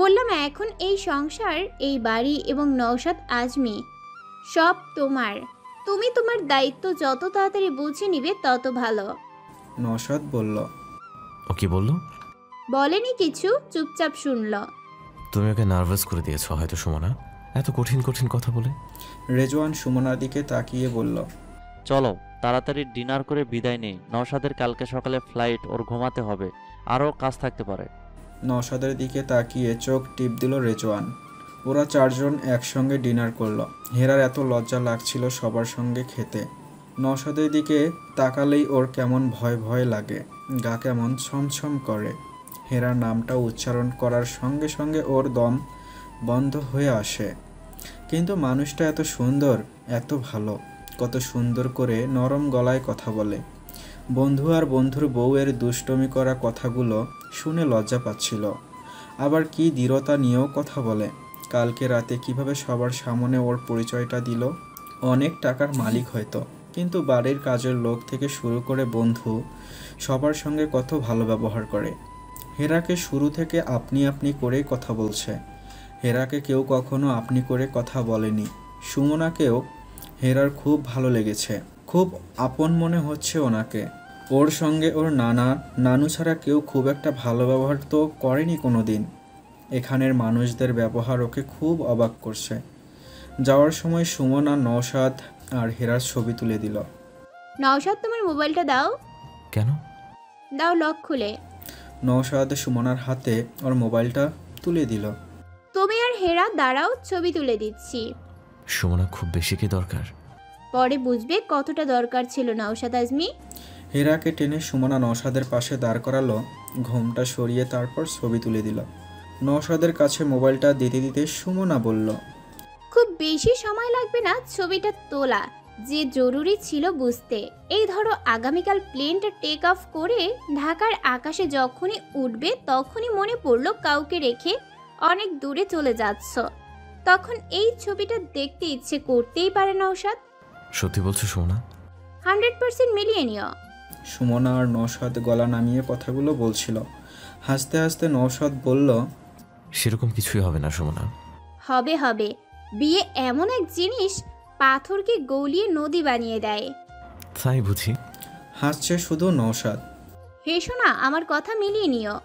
বললাম এখন এই সংসার, এই বাড়ি এবং নওশাদ আজমি সব তোমার। তুমি তোমার দায়িত্ব যত তাড়াতাড়ি বুঝে নিবে তত ভালো। নওশাদ বলল। ও কি বললো? বলেনি কিছু, চুপচাপ শুনল। তুমি ওকে নার্ভাস করে দিয়েছো হয়তো সুমনা, এত কঠিন কঠিন কথা বলে। রেজওয়ান সুমনার দিকে তাকিয়ে বলল, চলো তাড়াতাড়ি ডিনার করে বিদায় নেই। নওশাদের কালকে সকালে ফ্লাইট, ওর ঘুমাতে হবে, আরও কাজ থাকতে পারে। নওশাদের দিকে তাকিয়ে চোখ টিপ দিল রেজওয়ান। ওরা চারজন একসঙ্গে ডিনার করলো। হেরার এত লজ্জা লাগছিল সবার সঙ্গে খেতে। নওশাদের দিকে তাকালেই ওর কেমন ভয় ভয় লাগে, গা কেমন ছমছম করে। হেরার নামটা উচ্চারণ করার সঙ্গে সঙ্গে ওর দম বন্ধ হয়ে আসে। কিন্তু মানুষটা এত সুন্দর, এত ভালো, কত সুন্দর করে নরম গলায় কথা বলে। বন্ধু আর বন্ধুর বউয়ের দুষ্টমি করা কথাগুলো শুনে লজ্জা পাচ্ছিল। আবার কি দৃঢ়তা নিয়েও কথা বলে। কালকে রাতে কিভাবে সবার সামনে ওর পরিচয়টা দিল। অনেক টাকার মালিক হয়তো, কিন্তু বাড়ির কাজের লোক থেকে শুরু করে বন্ধু সবার সঙ্গে কত ভালো ব্যবহার করে। হেরাকে শুরু থেকে আপনি আপনি করেই কথা বলছে। হেরাকে কেউ কখনো আপনি করে কথা বলেনি। সুমনাকেও হেরার খুব ভালো লেগেছে, খুব আপন মনে হচ্ছে ওনাকে। ওর সঙ্গে ওর নানু ছাড়া কেউ খুব একটা ভালো ব্যবহার তো করেনি কোনো দিন। এখানের মানুষদের ব্যবহার ওকে খুব অবাক করছে। যাওয়ার সময় সুমনা নওশাদ আর হেরার ছবি তুলে দিল। নওশাদ, তোমার মোবাইলটা দাও। কেন? দাও, লক খুলে। নওশাদ সুমনার হাতে ওর মোবাইলটা তুলে দিল। তুমি আর হেরা দাঁড়াও, ছবি তুলে দিচ্ছি। সুমনা, খুব বেশি কি দরকার? পরে বুঝবে কতটা দরকার ছিল নওশাদ আজমি। হেরাকে টেনে সুমনা নওশাদের পাশে দাঁড় করালো। ঘোমটা সরিয়ে তারপর ছবি তুলে দিল। নওশাদের কাছে মোবাইলটা দিতে দিতে সুমনা বলল, খুব বেশি সময় লাগবে না ছবিটা তোলা, যে জরুরি ছিল বুঝতে। এই ধরো আগামীকাল প্লেনটা টেক অফ করে ঢাকার আকাশে যখনই উঠবে তখনই মনে পড়লো কাউকে রেখে অনেক দূরে চলে যাচ্ছ, তখন এই ছবিটা দেখতে ইচ্ছে করতেই পারে নওশাদ। সত্যি বলছো সুমনা? 100% মিলিয়ে নিও। সুমনা আর নওশাদ গলা নামিয়ে কথাগুলো বলছিল। হাসতে হাসতে নওশাদ বলল, সেরকম কিছুই হবে না সুমনা। হবে হবে। বিয়ে এমন এক জিনিস, পাথরকে গলিয়ে নদী বানিয়ে দেয়। তাই বুঝি? হাসছে শুধু নওশাদ। হেসো না, আমার কথা মিলিয়ে নিও।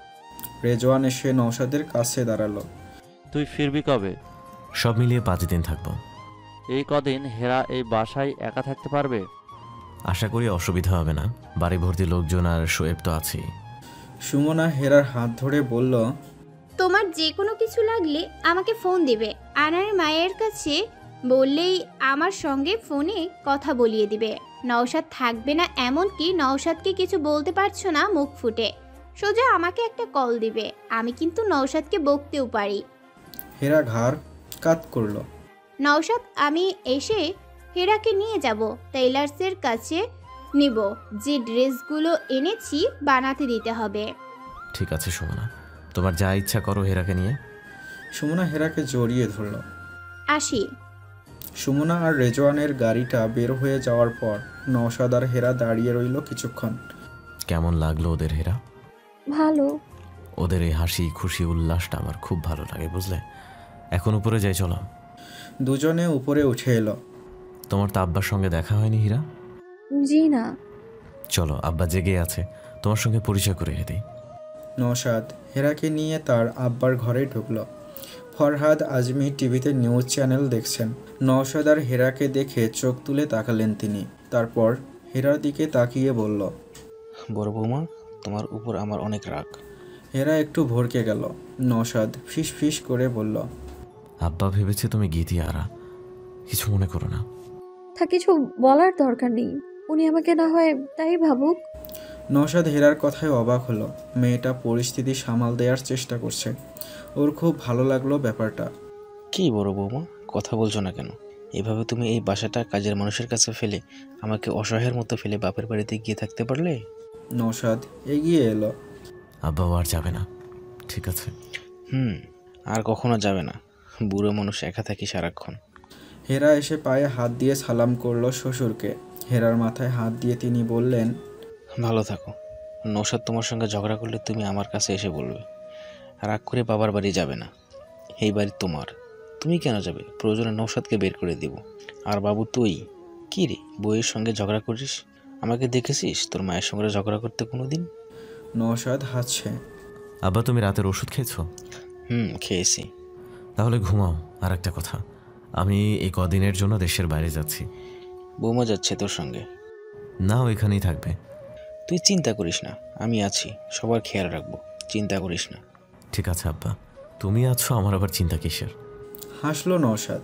রেজওয়ান এসে নওশাদের কাছে দাঁড়ালো। তুই ফিরবি কবে? সব মিলিয়ে 5 দিন থাকবো। এই কদিন হেরা এই বাসায় একা থাকতে পারবে? আশা করি অসুবিধা হবে না, বাড়ি ভর্তি লোকজন আর শোয়েব তো আছেই। সুমনা হেরার হাত ধরে বলল, তোমার যে কোনো কিছু লাগলে আমাকে ফোন দিবে। আনার মায়ের কাছে বললেই আমার সঙ্গে ফোনে কথা বলিয়ে দিবে। নওশাদ থাকবে না, এমনকি নওশাদকে কিছু বলতে পারছো না মুখ ফুটে, সোজা আমাকে একটা কল দিবে। আমি কিন্তু নওশাদকে বকতেও পারি। হেরা ঘাড় কাত করলো। নওশাদ, আমি এসে হেরাকে নিয়ে যাব, টেইলার্সের কাছে নিব, যে ড্রেসগুলো এনেছি বানাতে দিতে হবে। ঠিক আছে সুমনা, তোমার যা ইচ্ছা করো হেরাকে নিয়ে। সুমনা হেরাকে জড়িয়ে ধরল। আসি। সুমনা আর রেজওয়ানের গাড়িটা বের হয়ে যাওয়ার পর নওশাদ আর হেরা দাঁড়িয়ে রইল কিছুক্ষণ। কেমন লাগলো ওদের হেরা? ভালো। ওদের এই হাসি খুশি উল্লাসটা আমার খুব ভালো লাগে, বুঝলে? এখন উপরে যাই, চলো। দুজনে উপরে উঠে এলো। তোমার তো আব্বার সঙ্গে দেখা হয়নি হীরা? জি না। চলো, আব্বা জেগে আছে, তোমার সঙ্গে পরিচয় করে দিই। নওশাদ হেরাকে নিয়ে তার আব্বার ঘরে ঢুকলো। ফরহাদ আজমি টিভিতে নিউজ চ্যানেল দেখছেন। নওশাদ আর হেরাকে দেখে চোখ তুলে তাকালেন তিনি। তারপর হেরার দিকে তাকিয়ে বলল, বড় বৌমা, তোমার উপর আমার অনেক রাগ। হেরা একটু ভরকে গেল। নওশাদ ফিস ফিস করে বলল, আব্বা ভেবেছে তুমি গীতি আরা, কিছু মনে করো না। তা কিছু বলার দরকার নেই, উনি আমাকে না হয় তাই ভাবুক। নওশাদ হেরার কথায় অবাক হলো। মেয়েটা পরিস্থিতি সামাল দেওয়ার চেষ্টা করছে। ওর খুব ভালো লাগলো ব্যাপারটা। কি বড় বৌমা, কথা বলছো না কেন? এভাবে তুমি এই বাসাটা কাজের মানুষের কাছে ফেলে আমাকে অসহায়ের মতো ফেলে বাপের বাড়িতে গিয়ে থাকতে পারলে? নওশাদ এগিয়ে এলো। আব্বা আর যাবে না, ঠিক আছে? আর কখনো যাবে না। বুড়ো মানুষ একা থাকি সারাক্ষণ। হেরা এসে পায়ে হাত দিয়ে সালাম করলো শ্বশুরকে। হেরার মাথায় হাত দিয়ে তিনি বললেন, ভালো থাকো। নওশাদ তোমার সঙ্গে ঝগড়া করলে তুমি আমার কাছে এসে বলবে। রাগ করে বাবার বাড়ি যাবে না, এই বাড়ি তোমার। তুমি কেন যাবে? প্রয়োজনে নওশাদকে বের করে দিব। আর বাবু তুই কি রে, বউয়ের সঙ্গে ঝগড়া করিস? আমাকে দেখেছিস তোর মায়ের সঙ্গে ঝগড়া করতে কোনো দিন? নওশাদ হাসছে। আব্বা তুমি রাতের ওষুধ খেয়েছো? খেয়েছি। তাহলে ঘুমাও। আর একটা কথা, আমি এই কদিনের জন্য দেশের বাইরে যাচ্ছি। বৌমা যাচ্ছে তোর সঙ্গে? না, ওইখানেই থাকবে। তুই চিন্তা করিস না, আমি আছি, সবার খেয়াল রাখবো, চিন্তা করিস না। ঠিক আছে আব্বা, তুমি আছো, আমার আবার চিন্তা কিসের? হাসলো নওশাদ।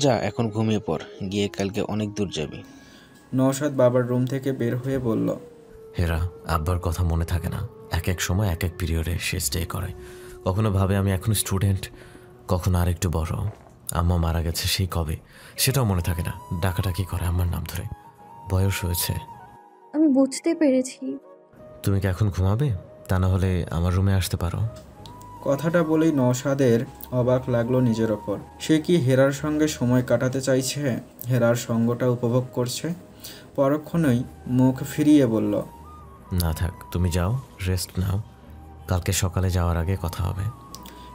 যা এখন ঘুমিয়ে পড়, গিয়ে কালকে অনেক দূর যাবি। নওশাদ বাবার রুম থেকে বের হয়ে বলল, হেরা, আব্বার কথা মনে থাকে না। এক এক সময় এক এক পিরিয়ডে সে স্টে করে। কখনো ভাবে আমি এখন স্টুডেন্ট, কখনো আর একটু বড়। আম্মা মারা গেছে সেই কবে, সেটাও মনে থাকে না। ডাকাডাকি করে আমার নাম ধরে। বয়স হয়েছে। আমি বুঝতে পেরেছি। তুমি কি এখন ঘুমাবে? তা না হলে আমার রুমে আসতে পারো। কথাটা বলেই নওশাদের অবাক লাগলো নিজের ওপর। সে কি হেরার সঙ্গে সময় কাটাতে চাইছে? হেরার সঙ্গটা উপভোগ করছে? পরক্ষণেই মুখ ফিরিয়ে বলল, না থাক, তুমি যাও, রেস্ট নাও, কালকে সকালে যাওয়ার আগে কথা হবে।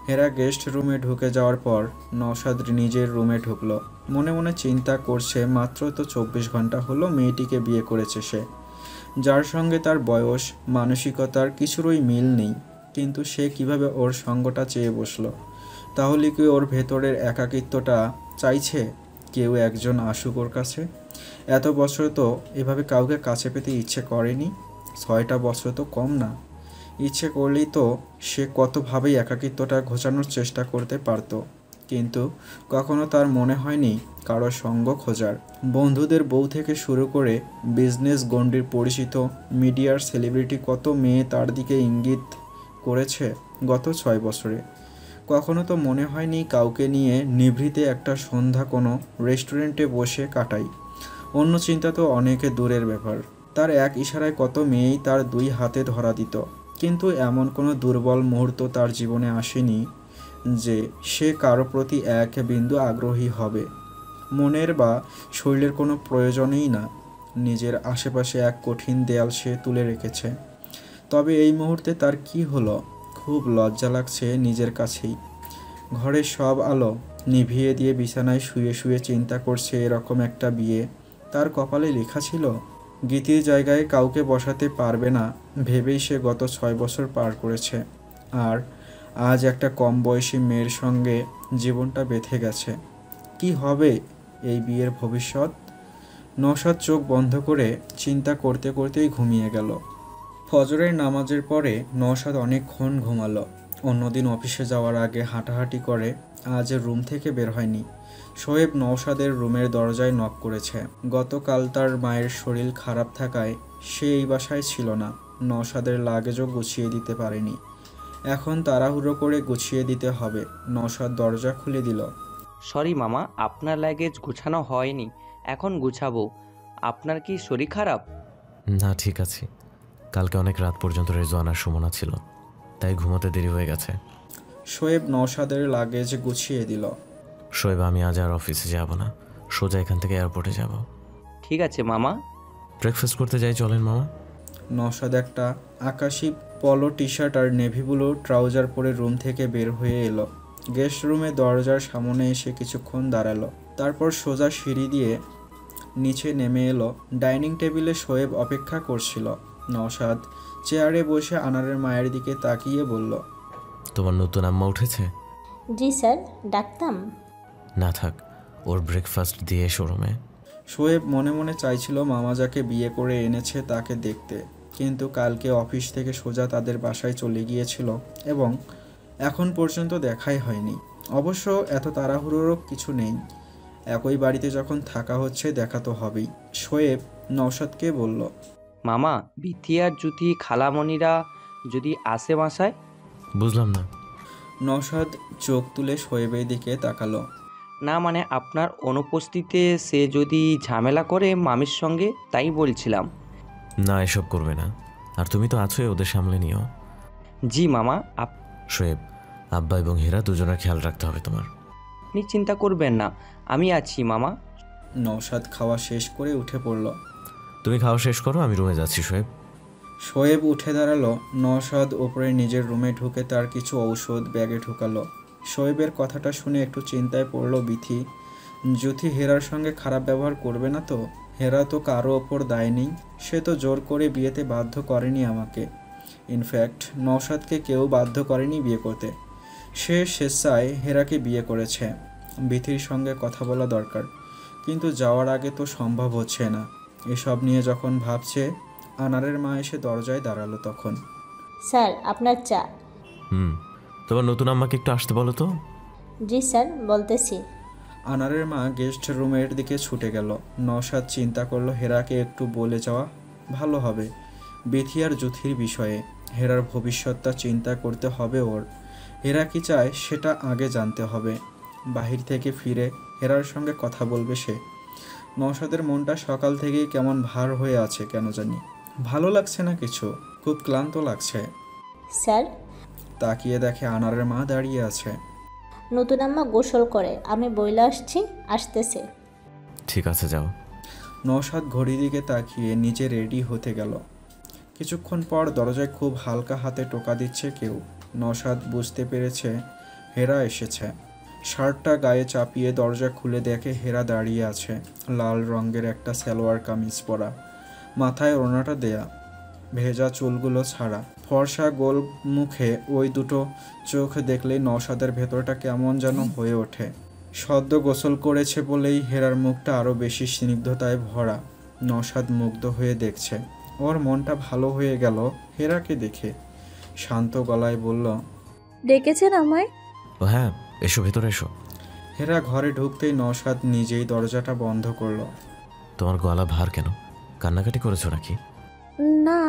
হেরা গেস্ট রুমে ঢুকে যাওয়ার পর নওশাদ নিজের রুমে ঢুকলো। মনে মনে চিন্তা করছে, মাত্র তো 24 ঘন্টা হলো মেয়েটিকে বিয়ে করেছে সে, যার সঙ্গে তার বয়স মানসিকতার কিছুরই মিল নেই। কিন্তু সে কিভাবে ওর সঙ্গটা চেয়ে বসলো? তাহলে কি ওর ভেতরের একাকিত্বটা চাইছে কেউ একজন আসুক ওর কাছে? এত বছর তো এভাবে কাউকে কাছে পেতে ইচ্ছে করেনি। 6টা বছর তো কম না। ইচ্ছে করলেই তো সে কতভাবেই একাকিত্বটা ঘোচানোর চেষ্টা করতে পারত, কিন্তু কখনো তার মনে হয়নি কারো সঙ্গ খোঁজার। বন্ধুদের বউ থেকে শুরু করে বিজনেস গণ্ডির পরিচিত মিডিয়ার সেলিব্রিটি কত মেয়ে তার দিকে ইঙ্গিত করেছে গত 6 বছরে। কখনো তো মনে হয়নি কাউকে নিয়ে নিভৃতে একটা সন্ধ্যা কোনো রেস্টুরেন্টে বসে কাটাই। অন্য চিন্তা তো অনেকে দূরের ব্যাপার। তার এক ইশারায় কত মেয়েই তার 2 হাতে ধরা দিত, কিন্তু এমন কোনো দুর্বল মুহূর্ত তার জীবনে আসেনি যে সে কারো প্রতি এক বিন্দু আগ্রহী হবে। মনের বা শরীরের কোনো প্রয়োজনেই না। নিজের আশেপাশে এক কঠিন দেয়াল সে তুলে রেখেছে। তবে এই মুহূর্তে তার কি হলো? খুব লজ্জা লাগছে নিজের কাছেই। ঘরের সব আলো নিভিয়ে দিয়ে বিছানায় শুয়ে শুয়ে চিন্তা করছে, এরকম একটা বিয়ে তার কপালে লেখা ছিল। গীতির জায়গায় কাউকে বসাতে পারবে না ভেবেই সে গত 6 বছর পার করেছে। আর আজ একটা কম বয়সী মেয়ের সঙ্গে জীবনটা বেঁধে গেছে। কি হবে এই বিয়ের ভবিষ্যৎ? নওশাদ চোখ বন্ধ করে চিন্তা করতে করতেই ঘুমিয়ে গেল। ফজরের নামাজের পরে নওশাদ অনেকক্ষণ ঘুমালো। অন্যদিন অফিসে যাওয়ার আগে হাঁটাহাঁটি করে আজ রুম থেকে বের হয়নি। শোয়েব নওশাদের রুমের দরজায় নক করেছে। গতকাল তার মায়ের শরীর খারাপ থাকায় সে এই বাসায় ছিল না। নওশাদের লাগেজও গুছিয়ে দিতে পারেনি। এখন তাড়াহুড়ো করে গুছিয়ে দিতে হবে। নওশাদ দরজা খুলে দিল। সরি মামা, আপনার লাগেজ গুছানো হয়নি, এখন গুছাবো। আপনার কি শরীর খারাপ? না, ঠিক আছে। কালকে অনেক রাত পর্যন্ত রেজওয়ানার সুমনা ছিল, তাই ঘুমোতে দেরি হয়ে গেছে। শোয়েব নওশাদের লাগেজ গুছিয়ে দিল। শোয়েব, আমি আজ আর অফিসে যাব না, সোজা এখান থেকে এয়ারপোর্টে যাব। ঠিক আছে মামা। ব্রেকফাস্ট করতে যাই, চলেন মামা। নওশাদ একটা আকাশি পলো টি শার্ট আর নেভি ব্লু ট্রাউজার পরে রুম থেকে বের হয়ে এলো। গেস্ট রুমে দরজার সামনে এসে কিছুক্ষণ দাঁড়ালো, তারপর সোজা সিঁড়ি দিয়ে নিচে নেমে এলো। ডাইনিং টেবিলে শোয়েব অপেক্ষা করছিল। নওশাদ চেয়ারে বসে আনারের মায়ের দিকে তাকিয়ে বলল, তোমার নতুন আম্মা উঠেছে? জি স্যার, ডাকতাম? না থাক, ওর ব্রেকফাস্ট দিয়ে শোরুমে। শোয়েব মনে মনে চাইছিল মামা যাকে বিয়ে করে এনেছে তাকে দেখতে, কিন্তু কালকে অফিস থেকে সোজা তাদের বাসায় চলে গিয়েছিল এবং এখন পর্যন্ত দেখাই হয়নি। অবশ্য এত তাড়াহুড়োরও কিছু নেই, একই বাড়িতে যখন থাকা হচ্ছে দেখা তো হবেই। শোয়েব নওশাদকে বলল, মামা, বিথি আর জ্যোতি খালামণিরা যদি আসে বাসায়? বুঝলাম না। নওশাদ চোখ তুলে শোয়েবের দিকে তাকালো। না মানে আপনার অনুপস্থিতিতে সে যদি ঝামেলা করে মামির সঙ্গে, তাই বলছিলাম। না, এসব করবে না। আর তুমি তো আছোই, ওদের সামলে নিও। জি মামা। শোয়েব, আব্বা এবং হীরা দুজনের খেয়াল রাখতে হবে তোমার। আপনি চিন্তা করবেন না, আমি আছি মামা। নওশাদ খাওয়া শেষ করে উঠে পড়ল। তুমি খাওয়া শেষ করো, আমি রুমে যাচ্ছি। শোয়েব। শোয়েব উঠে দাঁড়ালো। নওশাদ ওপরে নিজের রুমে ঢুকে তার কিছু ঔষধ ব্যাগে ঢুকালো। শোয়েবের কথাটা শুনে একটু চিন্তায় পড়ল বিথি। জ্যোতি হেরার সঙ্গে খারাপ ব্যবহার করবে না তো? হেরা তো কারো ওপর দায় নেই, সে তো জোর করে বিয়েতে বাধ্য করেনি আমাকে। ইনফ্যাক্ট নওশাদকে কেউ বাধ্য করেনি বিয়ে করতে, সে স্বেচ্ছায় হেরাকে বিয়ে করেছে। বিথির সঙ্গে কথা বলা দরকার, কিন্তু যাওয়ার আগে তো সম্ভব হচ্ছে না। এসব নিয়ে যখন ভাবছে, আনারের মা এসে দরজায় দাঁড়ালো তখন। স্যার, আপনার চা। তোমার নতুন আম্মাকে একটু আসতে বলো তো। জি স্যার, বলতেছি। আনারের মা গেস্ট রুমের দিকে ছুটে গেল। নওশাদ চিন্তা করলো হেরাকে একটু বলে যাওয়া ভালো হবে বিথি আর জ্যোতির বিষয়ে। হেরার ভবিষ্যৎটা চিন্তা করতে হবে ওর। হেরা কি চায় সেটা আগে জানতে হবে। বাহির থেকে ফিরে হেরার সঙ্গে কথা বলবে সে। নওশাদের মনটা সকাল থেকেই কেমন ভার হয়ে আছে কেন জানি। ভালো লাগছে না কিছু, খুব ক্লান্ত লাগছে। স্যার। তাকিয়ে দেখে আনারের মা দাঁড়িয়ে আছে। নতুন আম্মা গোসল করে, আমি বইলে আসছি, আসতেছে। ঠিক আছে, যাও। নওশাদ ঘড়ির দিকে তাকিয়ে নিজে রেডি হতে গেল। কিছুক্ষণ পর দরজায় খুব হালকা হাতে টোকা দিচ্ছে কেউ। নওশাদ বুঝতে পেরেছে হেরা এসেছে। শার্টটা গায়ে চাপিয়ে দরজা খুলে দেখে হেরা দাঁড়িয়ে আছে। লাল রঙের একটা সালোয়ার কামিজ পরা, মাথায় ওড়নাটা দেয়া, ভেজা চুলগুলো ছাড়া, ফর্সা গোল মুখে ওই দুটো চোখ দেখলেই নওশাদের ভেতরটা কেমন যেন হয়ে ওঠে। সদ্য গোসল করেছে বলেই হেরার মুখটা আরও বেশি স্নিগ্ধতায় ভরা। নওশাদ মুগ্ধ হয়ে দেখছে। ওর মনটা ভালো হয়ে গেল হেরাকে দেখে। শান্ত গলায় বলল, ডেকেছেন আমায়? ও হ্যাঁ, এসো, ভেতরে এসো। হেরা ঘরে ঢুকতেই নওশাদ নিজেই দরজাটা বন্ধ করলো। তোমার গলা ভার কেন? কান্নাকাটি করেছো নাকি? না,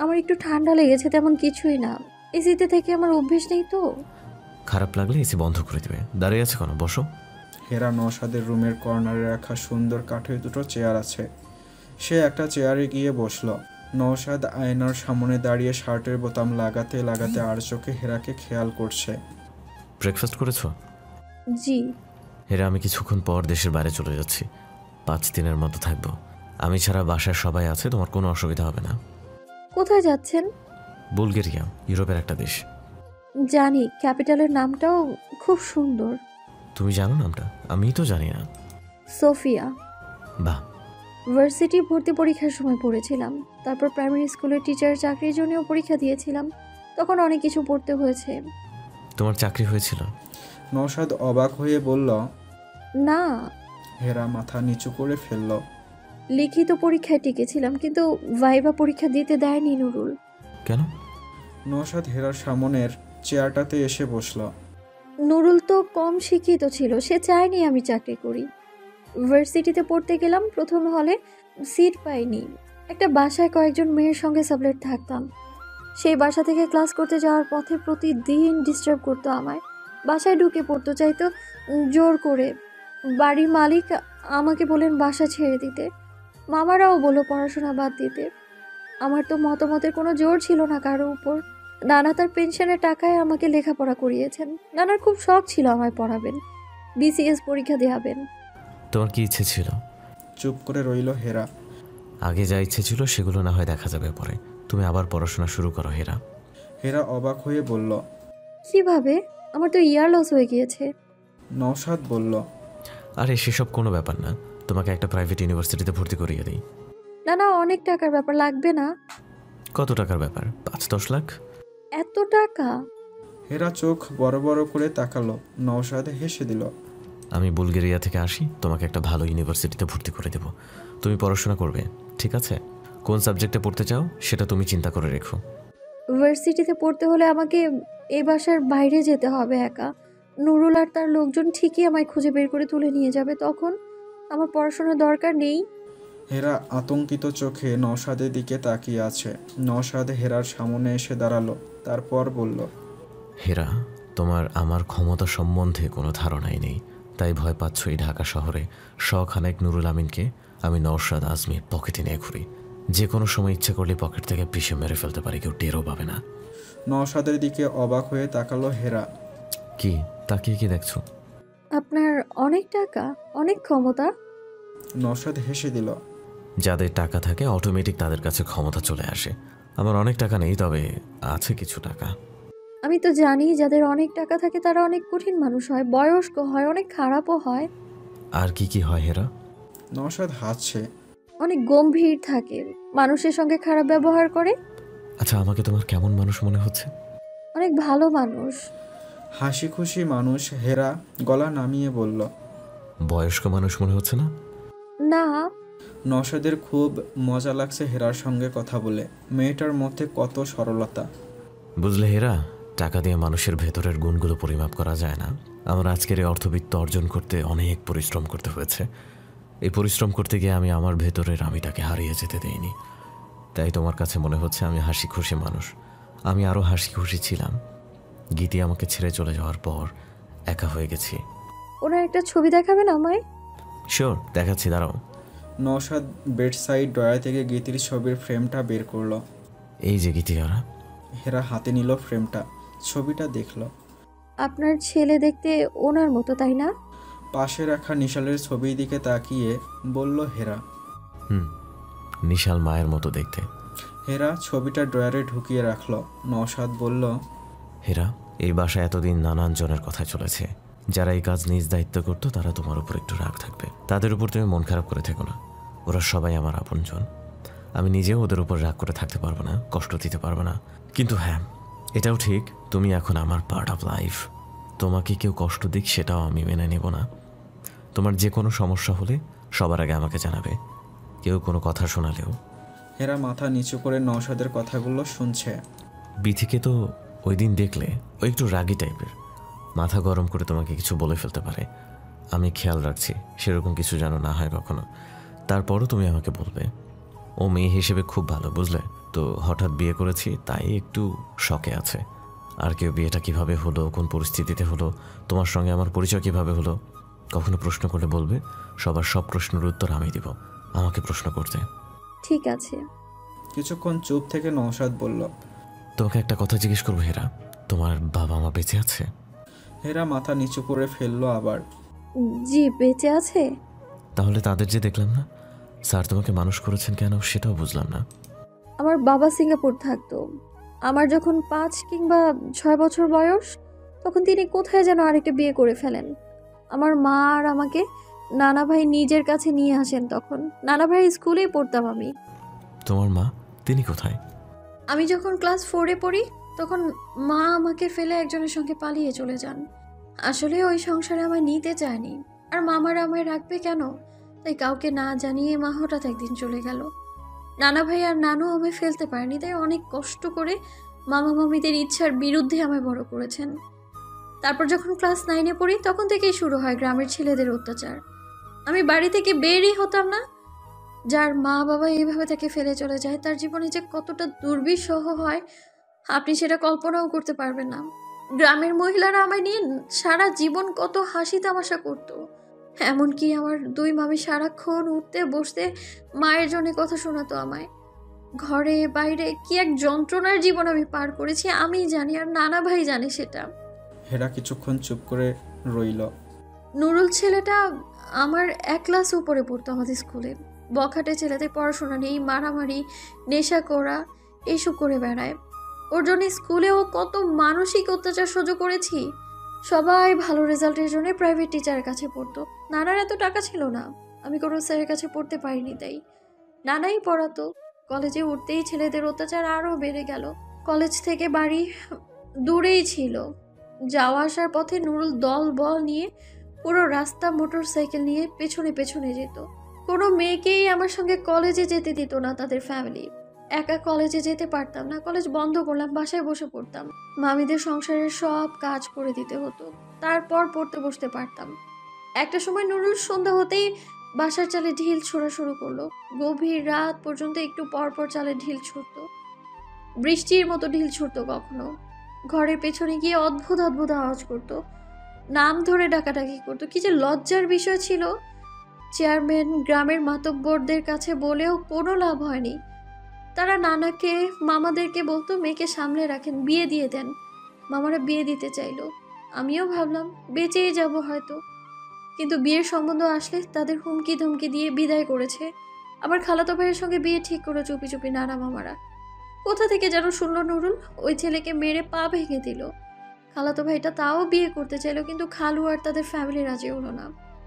আমার একটু ঠান্ডা লেগেছে, তেমন কিছুই না। এসিতে থেকে আমার অভ্যেস নেই তো। খারাপ লাগলে এসি বন্ধ করে দিবে। দাঁড়িয়ে আছে কেন? বসো। হেরা নওশাদের রুমের কর্নারে রাখা সুন্দর কাঠের দুটো চেয়ার আছে, সে একটা চেয়ারে গিয়ে বসলো। নওশাদ আয়নার সামনে দাঁড়িয়ে শার্টের বোতাম লাগাতে লাগাতে আর চোখে হেরাকে খেয়াল করছে। ব্রেকফাস্ট করেছো? জি। হেরা, আমি কিছুক্ষণ পর দেশের বাইরে চলে যাচ্ছি। 5 দিনের মতো থাকবো। আমি ছাড়া বাসায় সবাই আছে, তোমার কোনো অসুবিধা হবে না। কোথায় যাচ্ছেন? বুলগেরিয়া, ইউরোপের একটা দেশ। জানি, ক্যাপিটালের নামটাও খুব সুন্দর। তুমি জানো নামটা? আমি তো জানি না। সোফিয়া। বাহ। ভার্সিটি ভর্তি পরীক্ষার সময় পড়েছিলাম, তারপর প্রাইমারি স্কুলের টিচার চাকরির জন্যও পরীক্ষা দিয়েছিলাম। তখন অনেক কিছু পড়তে হয়েছে। তোমার চাকরি হয়েছিল? নওশাদ অবাক হয়ে বলল, না। হেরা মাথা নিচু করে ফেলল। লিখিত পরীক্ষায় টিকেছিলাম, কিন্তু ভাইবা পরীক্ষা দিতে দেয়নি নুরুল। কেন? নওশাদ হেরার সামনের চেয়ারটাতে এসে বসলো। নুরুল তো কম শিক্ষিত ছিল, সে চায়নি আমি চাকরি করি। ভার্সিটিতে পড়তে গেলাম, প্রথম হলে সিট পাইনি। একটা বাসায় কয়েকজন মেয়ের সঙ্গে সাবলেট থাকতাম। সেই বাসা থেকে ক্লাস করতে যাওয়ার পথে প্রতিদিন ডিস্টার্ব করতো আমায়। বাসায় ঢুকে পড়তে চাইতো জোর করে। বাড়ির মালিক আমাকে বলেন বাসা ছেড়ে দিতে, মামারাও বলল পড়াশোনা বাদ দিতে। আমার তো মতামতের কোনো জোর ছিল না কারো উপর। নানা তার পেনশনের টাকায় আমাকে লেখাপড়া করিয়েছেন। নানার খুব শখ ছিল আমায় পড়াবেন, বিসিএস পরীক্ষা দেওয়াবেন। তোমার কি ইচ্ছে ছিল? চুপ করে রইল হেরা। আগে যা ইচ্ছে ছিল সেগুলো না হয় দেখা যাবে পরে। তুমি আবার পড়াশোনা শুরু করো হেরা। হেরা অবাক হয়ে বলল, কিভাবে? আমার তো ইয়ার লস হয়ে গিয়েছে। নওশাদ বলল, আরে সেসব কোনো ব্যাপার না, তোমাকে একটা প্রাইভেট ইউনিভার্সিটিতে ভর্তি করিয়ে দিই। না না, অনেক টাকার ব্যাপার, লাগবে না। কত টাকার ব্যাপার? 5-10 লাখ? এত টাকা? হেরা চোখ বড় বড় করে তাকালো। নওশাদ হেসে দিল। আমি বুলগেরিয়া থেকে আসি, তোমাকে একটা ভালো ইউনিভার্সিটিতে ভর্তি করে দেব। তুমি পড়াশোনা করবে, ঠিক আছে? কোন সাবজেক্টে পড়তে চাও সেটা তুমি চিন্তা করে রেখো। ভার্সিটিতে পড়তে হলে আমাকে এই বাসার বাইরে যেতে হবে একা। নুরুল আর তার লোকজন ঠিকই আমায় খুঁজে বের করে তুলে নিয়ে যাবে, তখন আমার পড়াশোনার দরকার নেই। হেরা আতঙ্কিত চোখে নওশাদের দিকে তাকিয়ে আছে। নওশাদ হেরার সামনে এসে দাঁড়ালো, তারপর বলল, হেরা, তোমার আমার ক্ষমতা সম্বন্ধে কোনো ধারণাই নেই, তাই ভয় পাচ্ছ এই ঢাকা শহরে শখানেক নুরুল আমিনকে আমি নওশাদ আজমির পকেটে নিয়ে ঘুরি। যে কোনো সময় ইচ্ছে করলে পকেট থেকে পিষে মেরে ফেলতে পারি, কেউ টেরও পাবে না। নওশাদের দিকে অবাক হয়ে তাকালো হেরা। কি তাকিয়ে কি দেখছো? আপনার অনেক টাকা, অনেক ক্ষমতা। নওশাদ হেসে দিল। যাদের টাকা থাকে অটোমেটিক তাদের কাছে ক্ষমতা চলে আসে। আমার অনেক টাকা নেই, তবে আছে কিছু টাকা। আমি তো জানি যাদের অনেক টাকা থাকে তারা অনেক কঠিন মানুষ হয়, বয়স্ক হয়, অনেক খারাপও হয়। আর কি কি হয় হেরা? নওশাদ হাসছে। অনেক গম্ভীর থাকে, মানুষের সঙ্গে খারাপ ব্যবহার করে। আচ্ছা, আমাকে তোমার কেমন মানুষ মনে হচ্ছে? অনেক ভালো মানুষ। হাসি খুশি মানুষ। হেরা গলা নামিয়ে বলল, বয়স্ক মানুষ মনে হচ্ছে না? না। নওশাদের খুব মজা লাগছে হেরার সঙ্গে কথা বলে। মেয়েটার মধ্যে কত সরলতা। বুঝলে হেরা, টাকা দিয়ে মানুষের ভেতরের গুণগুলো পরিমাপ করা যায় না। আমার আজকের এই অর্থবিত্ত অর্জন করতে অনেক পরিশ্রম করতে হয়েছে। এই পরিশ্রম করতে গিয়ে আমি আমার ভেতরের আমিটাকে হারিয়ে যেতে দেইনি। তাই তোমার কাছে মনে হচ্ছে আমি হাসি খুশি মানুষ। আমি আরও হাসি খুশি ছিলাম গীতি আমাকে ছেড়ে চলে যাওয়ার পর। একা হয়ে গেছি। ওনার একটা ছবি দেখাবেন আমায়? শিওর, দেখাচ্ছি, দাঁড়াও। নওশাদ বেড সাইড ড্রয়ার থেকে গীতির ছবির ফ্রেমটা বের করলো। এই যে গীতি। হেরা হাতে নিল ফ্রেমটা, ছবিটা দেখল। আপনার ছেলে দেখতে ওনার মতো, তাই না? পাশে রাখা নিশালের ছবির দিকে তাকিয়ে বলল হেরা। নিশাল মায়ের মতো দেখতে। হেরা ছবিটা ড্রয়ারে ঢুকিয়ে রাখলো। নওশাদ বলল, হেরা, এই বাসায় এতদিন নানান জনের কথা চলেছে। যারা এই কাজ নিজ দায়িত্ব করতো তারা তোমার উপর একটু রাগ থাকবে। তাদের উপর তুমি মন খারাপ করে থেকো না। ওরা সবাই আমার আপনজন। আমি নিজেও ওদের উপর রাগ করে থাকতে পারবো না, কষ্ট দিতে পারবো না। কিন্তু হ্যাঁ, এটাও ঠিক, তুমি এখন আমার পার্ট অফ লাইফ। তোমাকে কেউ কষ্ট দিক সেটাও আমি মেনে নেব না। তোমার যে কোনো সমস্যা হলে সবার আগে আমাকে জানাবে, কেউ কোনো কথা শোনালেও। হেরা মাথা নিচু করে নওশাদের কথাগুলো শুনছে। বিথিকে তো ওই দিন দেখলে, ও একটু রাগী টাইপের, মাথা গরম করে তোমাকে কিছু বলে ফেলতে পারে। আমি খেয়াল রাখছি সেরকম কিছু যেন না হয় কখনো। তারপরও তুমি আমাকে বলবে। ও মেয়ে হিসেবে খুব ভালো, বুঝলে তো। হঠাৎ বিয়ে করেছি তাই একটু শকে আছে। আর কেউ বিয়েটা কিভাবে হলো, কোন পরিস্থিতিতে হলো, তোমার সঙ্গে আমার পরিচয় কিভাবে হলো, কখনো প্রশ্ন করলে বলবে। সবার সব প্রশ্নের উত্তর আমি দিব, আমাকে প্রশ্ন করতে। ঠিক আছে। কিছুক্ষণ চুপ থেকে নওশাদ বলল, তোমাকে একটা কথা জিজ্ঞেস করবো হেরা, তোমার বাবা মা বেঁচে আছে? হেরা মাথা নিচু করে ফেললো আবার। জি, বেঁচে আছে। তাহলে তাদের যে দেখলাম না, স্যার তোমাকে মানুষ করেছেন কেন সেটাও বুঝলাম না। আমার বাবা সিঙ্গাপুর থাকতো। আমার যখন 5 কিংবা 6 বছর বয়স, তখন তিনি কোথায় যেন আরেকটা বিয়ে করে ফেলেন। আমার মা আর আমাকে নানা ভাই নিজের কাছে নিয়ে আসেন। তখন নানা ভাই স্কুলেই পড়তাম আমি। তোমার মা, তিনি কোথায়? আমি যখন ক্লাস 4-এ পড়ি তখন মা আমাকে ফেলে একজনের সঙ্গে পালিয়ে চলে যান। আসলে ওই সংসারে আমায় নিতে চায়নি, আর মামারা আমায় রাখবে কেন, তাই কাউকে না জানিয়ে মা হঠাৎ একদিন চলে গেল। নানা ভাই আর নানু আমায় ফেলতে পারেনি, তাই অনেক কষ্ট করে মামা মামিদের ইচ্ছার বিরুদ্ধে আমায় বড় করেছেন। তারপর যখন ক্লাস 9-এ পড়ি তখন থেকেই শুরু হয় গ্রামের ছেলেদের অত্যাচার। আমি বাড়ি থেকে বেরই হতাম না। যার মা বাবা এইভাবে তাকে ফেলে চলে যায়, তার জীবনে যে কতটা দুর্বিষহ হয় আপনি সেটা কল্পনাও করতে পারবেন না। গ্রামের মহিলারা আমায় নিয়ে সারা জীবন কত হাসি তামাশা করতো। এমনকি আমার 2 মামি সারাক্ষণ উঠতে বসতে মায়ের জন্য কথা শোনাতো আমায়। ঘরে বাইরে কি এক যন্ত্রণার জীবন আমি পার করেছি আমিই জানি, আর নানা ভাই জানে সেটা। হেরা কিছুক্ষণ চুপ করে রইল। নুরুল ছেলেটা আমার 1 ক্লাস উপরে পড়তো আমাদের স্কুলে। বখাটে ছেলেদের পড়াশোনা নেই, মারামারি, নেশা করা এইসব করে বেড়ায়। ওর জন্য স্কুলেও কত মানসিক অত্যাচার সহ্য করেছি। সবাই ভালো রেজাল্টের জন্য প্রাইভেট টিচারের কাছে পড়তো। নানার এত টাকা ছিল না, আমি কোনো স্যারের কাছে পড়তে পারিনি, তাই নানাই পড়াতো। কলেজে উঠতেই ছেলেদের অত্যাচার আরও বেড়ে গেল। কলেজ থেকে বাড়ি দূরেই ছিল। যাওয়া আসার পথে নুরুল দল বল নিয়ে পুরো রাস্তা মোটর সাইকেল নিয়ে পেছনে পেছনে যেত। কোনো মেয়েকেই আমার সঙ্গে কলেজে যেতে দিত না তাদের ফ্যামিলি। একা কলেজে যেতে পারতাম না, কলেজ বন্ধ করলাম, বাসায় বসে পড়তাম। মামিদের সংসারের সব কাজ করে দিতে হতো, তারপর পড়তে বসতে পারতাম। একটা সময় নুরুল সন্ধ্যা হতেই বাসার চালে ঢিল ছোড়া শুরু করলো। গভীর রাত পর্যন্ত একটু পর পর চালে ঢিল ছুটতো, বৃষ্টির মতো ঢিল ছুটতো। কখনো ঘরের পেছনে গিয়ে অদ্ভুত অদ্ভুত আওয়াজ করতো, নাম ধরে ডাকাডাকি করতো। কি যে লজ্জার বিষয় ছিল। চেয়ারম্যান, গ্রামের মাতব্বরদের কাছে বলেও কোনো লাভ হয়নি। তারা নানাকে, মামাদেরকে বলতো মেয়েকে সামলে রাখেন, বিয়ে দিয়ে দেন। মামারা বিয়ে দিতে চাইলো। আমিও ভাবলাম বেঁচেই যাব হয়তো, কিন্তু বিয়ের সম্বন্ধ আসলে তাদের হুমকি ধমকি দিয়ে বিদায় করেছে। আবার খালাতো ভাইয়ের সঙ্গে বিয়ে ঠিক করে চুপি চুপি নানা মামারা। কোথা থেকে যেন শুনলো নুরুল ওই ছেলেকে মেরে পা ভেঙে দিল। খালাতো ভাইটা তাও বিয়ে করতে চাইলো, কিন্তু খালু আর তাদের ফ্যামিলি রাজি হলো না।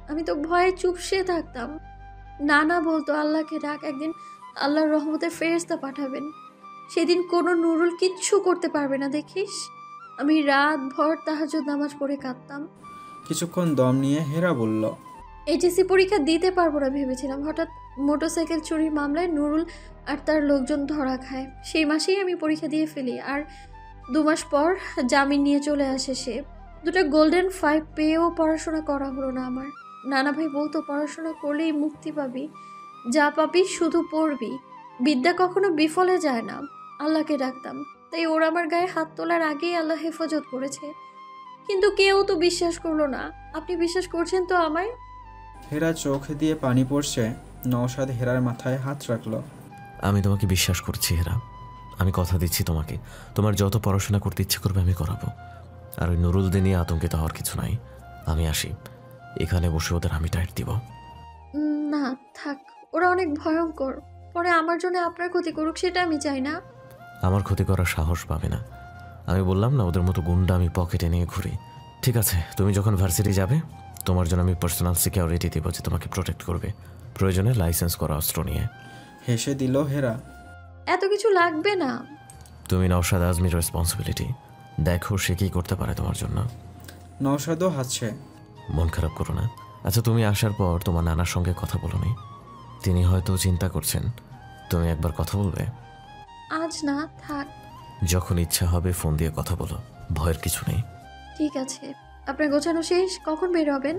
আমি তো ভয়ে চুপসে থাকতাম। নানা বলতো আল্লাহকে ডাক, একদিন আল্লাহর রহমতে ফেরেশতা পাঠাবেন, সেদিন কোনো নুরুল কিচ্ছু করতে পারবে না দেখিস। আমি রাত ভর তাহাজ্জুদ নামাজ পড়ে কাঁদতাম। কিছুক্ষণ দম নিয়ে হেরা বলল, এইচএসসি পরীক্ষা দিতে পারবো না ভেবেছিলাম। হঠাৎ মোটরসাইকেল চুরির মামলায় নুরুল আর তার লোকজন ধরা খায়। সেই মাসেই আমি পরীক্ষা দিয়ে ফেলি, আর 2 মাস পর জামিন নিয়ে চলে আসে সে। 2টা গোল্ডেন 5 পেয়েও পড়াশোনা করা হলো না আমার। নানা ভাই বলতো পড়াশোনা করলেই মুক্তি পাবি, যা পাবি শুধু পড়বি, বিদ্যা কখনো বিফলে যায় না। আল্লাহকে ডাকতাম, তাই ওরা আমার গায়ে হাত তোলার আগেই আল্লাহ হেফাজত করেছে। কিন্তু কেউ তো বিশ্বাস করলো না। আপনি বিশ্বাস করছেন তো আমায়? হেরা চোখ দিয়ে পানি পড়ছে। নওশাদ হেরার মাথায় হাত রাখলো। আমি তোমাকে বিশ্বাস করছি হেরা, আমি কথা দিচ্ছি তোমাকে, তোমার যত পড়াশোনা করতে ইচ্ছে করবে আমি করাবো। আর ওই নুরুলদের নিয়ে আতঙ্কিত হওয়ার কিছু নাই। আমি আসি, এখানে বসে ওদের আমি টাইট দিব। না থাক, ওরা অনেক ভয়ঙ্কর। পরে আমার জন্য আপনার ক্ষতি করুক, সেটা আমি চাই না। আমার ক্ষতি করার সাহস পাবে না। আমি বললাম না ওদের মতো গুন্ডা আমি পকেটে নিয়ে ঘুরি। ঠিক আছে, তুমি যখন ভার্সিটি যাবে তোমার জন্য আমি পার্সোনাল সিকিউরিটি দেবো যে তোমাকে প্রোটেক্ট করবে, প্রয়োজনে লাইসেন্স করা অস্ত্র নিয়ে। হেসে দিল হেরা। এত কিছু লাগবে না। তুমি নওশাদ আজমির রেসপন্সিবিলিটি, দেখো সে কী করতে পারে তোমার জন্য। নওশাদও হাসছে। মন খারাপ করো না। আচ্ছা, তুমি আসার পর তোমার নানার সঙ্গে কথা বলোনি? তিনি হয়তো চিন্তা করছেন, তুমি একবার কথা বলবে? আজ না, থাক। যখন ইচ্ছা হবে ফোন দিয়ে কথা বলো, ভয়ের কিছু নেই। ঠিক আছে। আপনার গোছানো শেষ? কখন বের হবেন?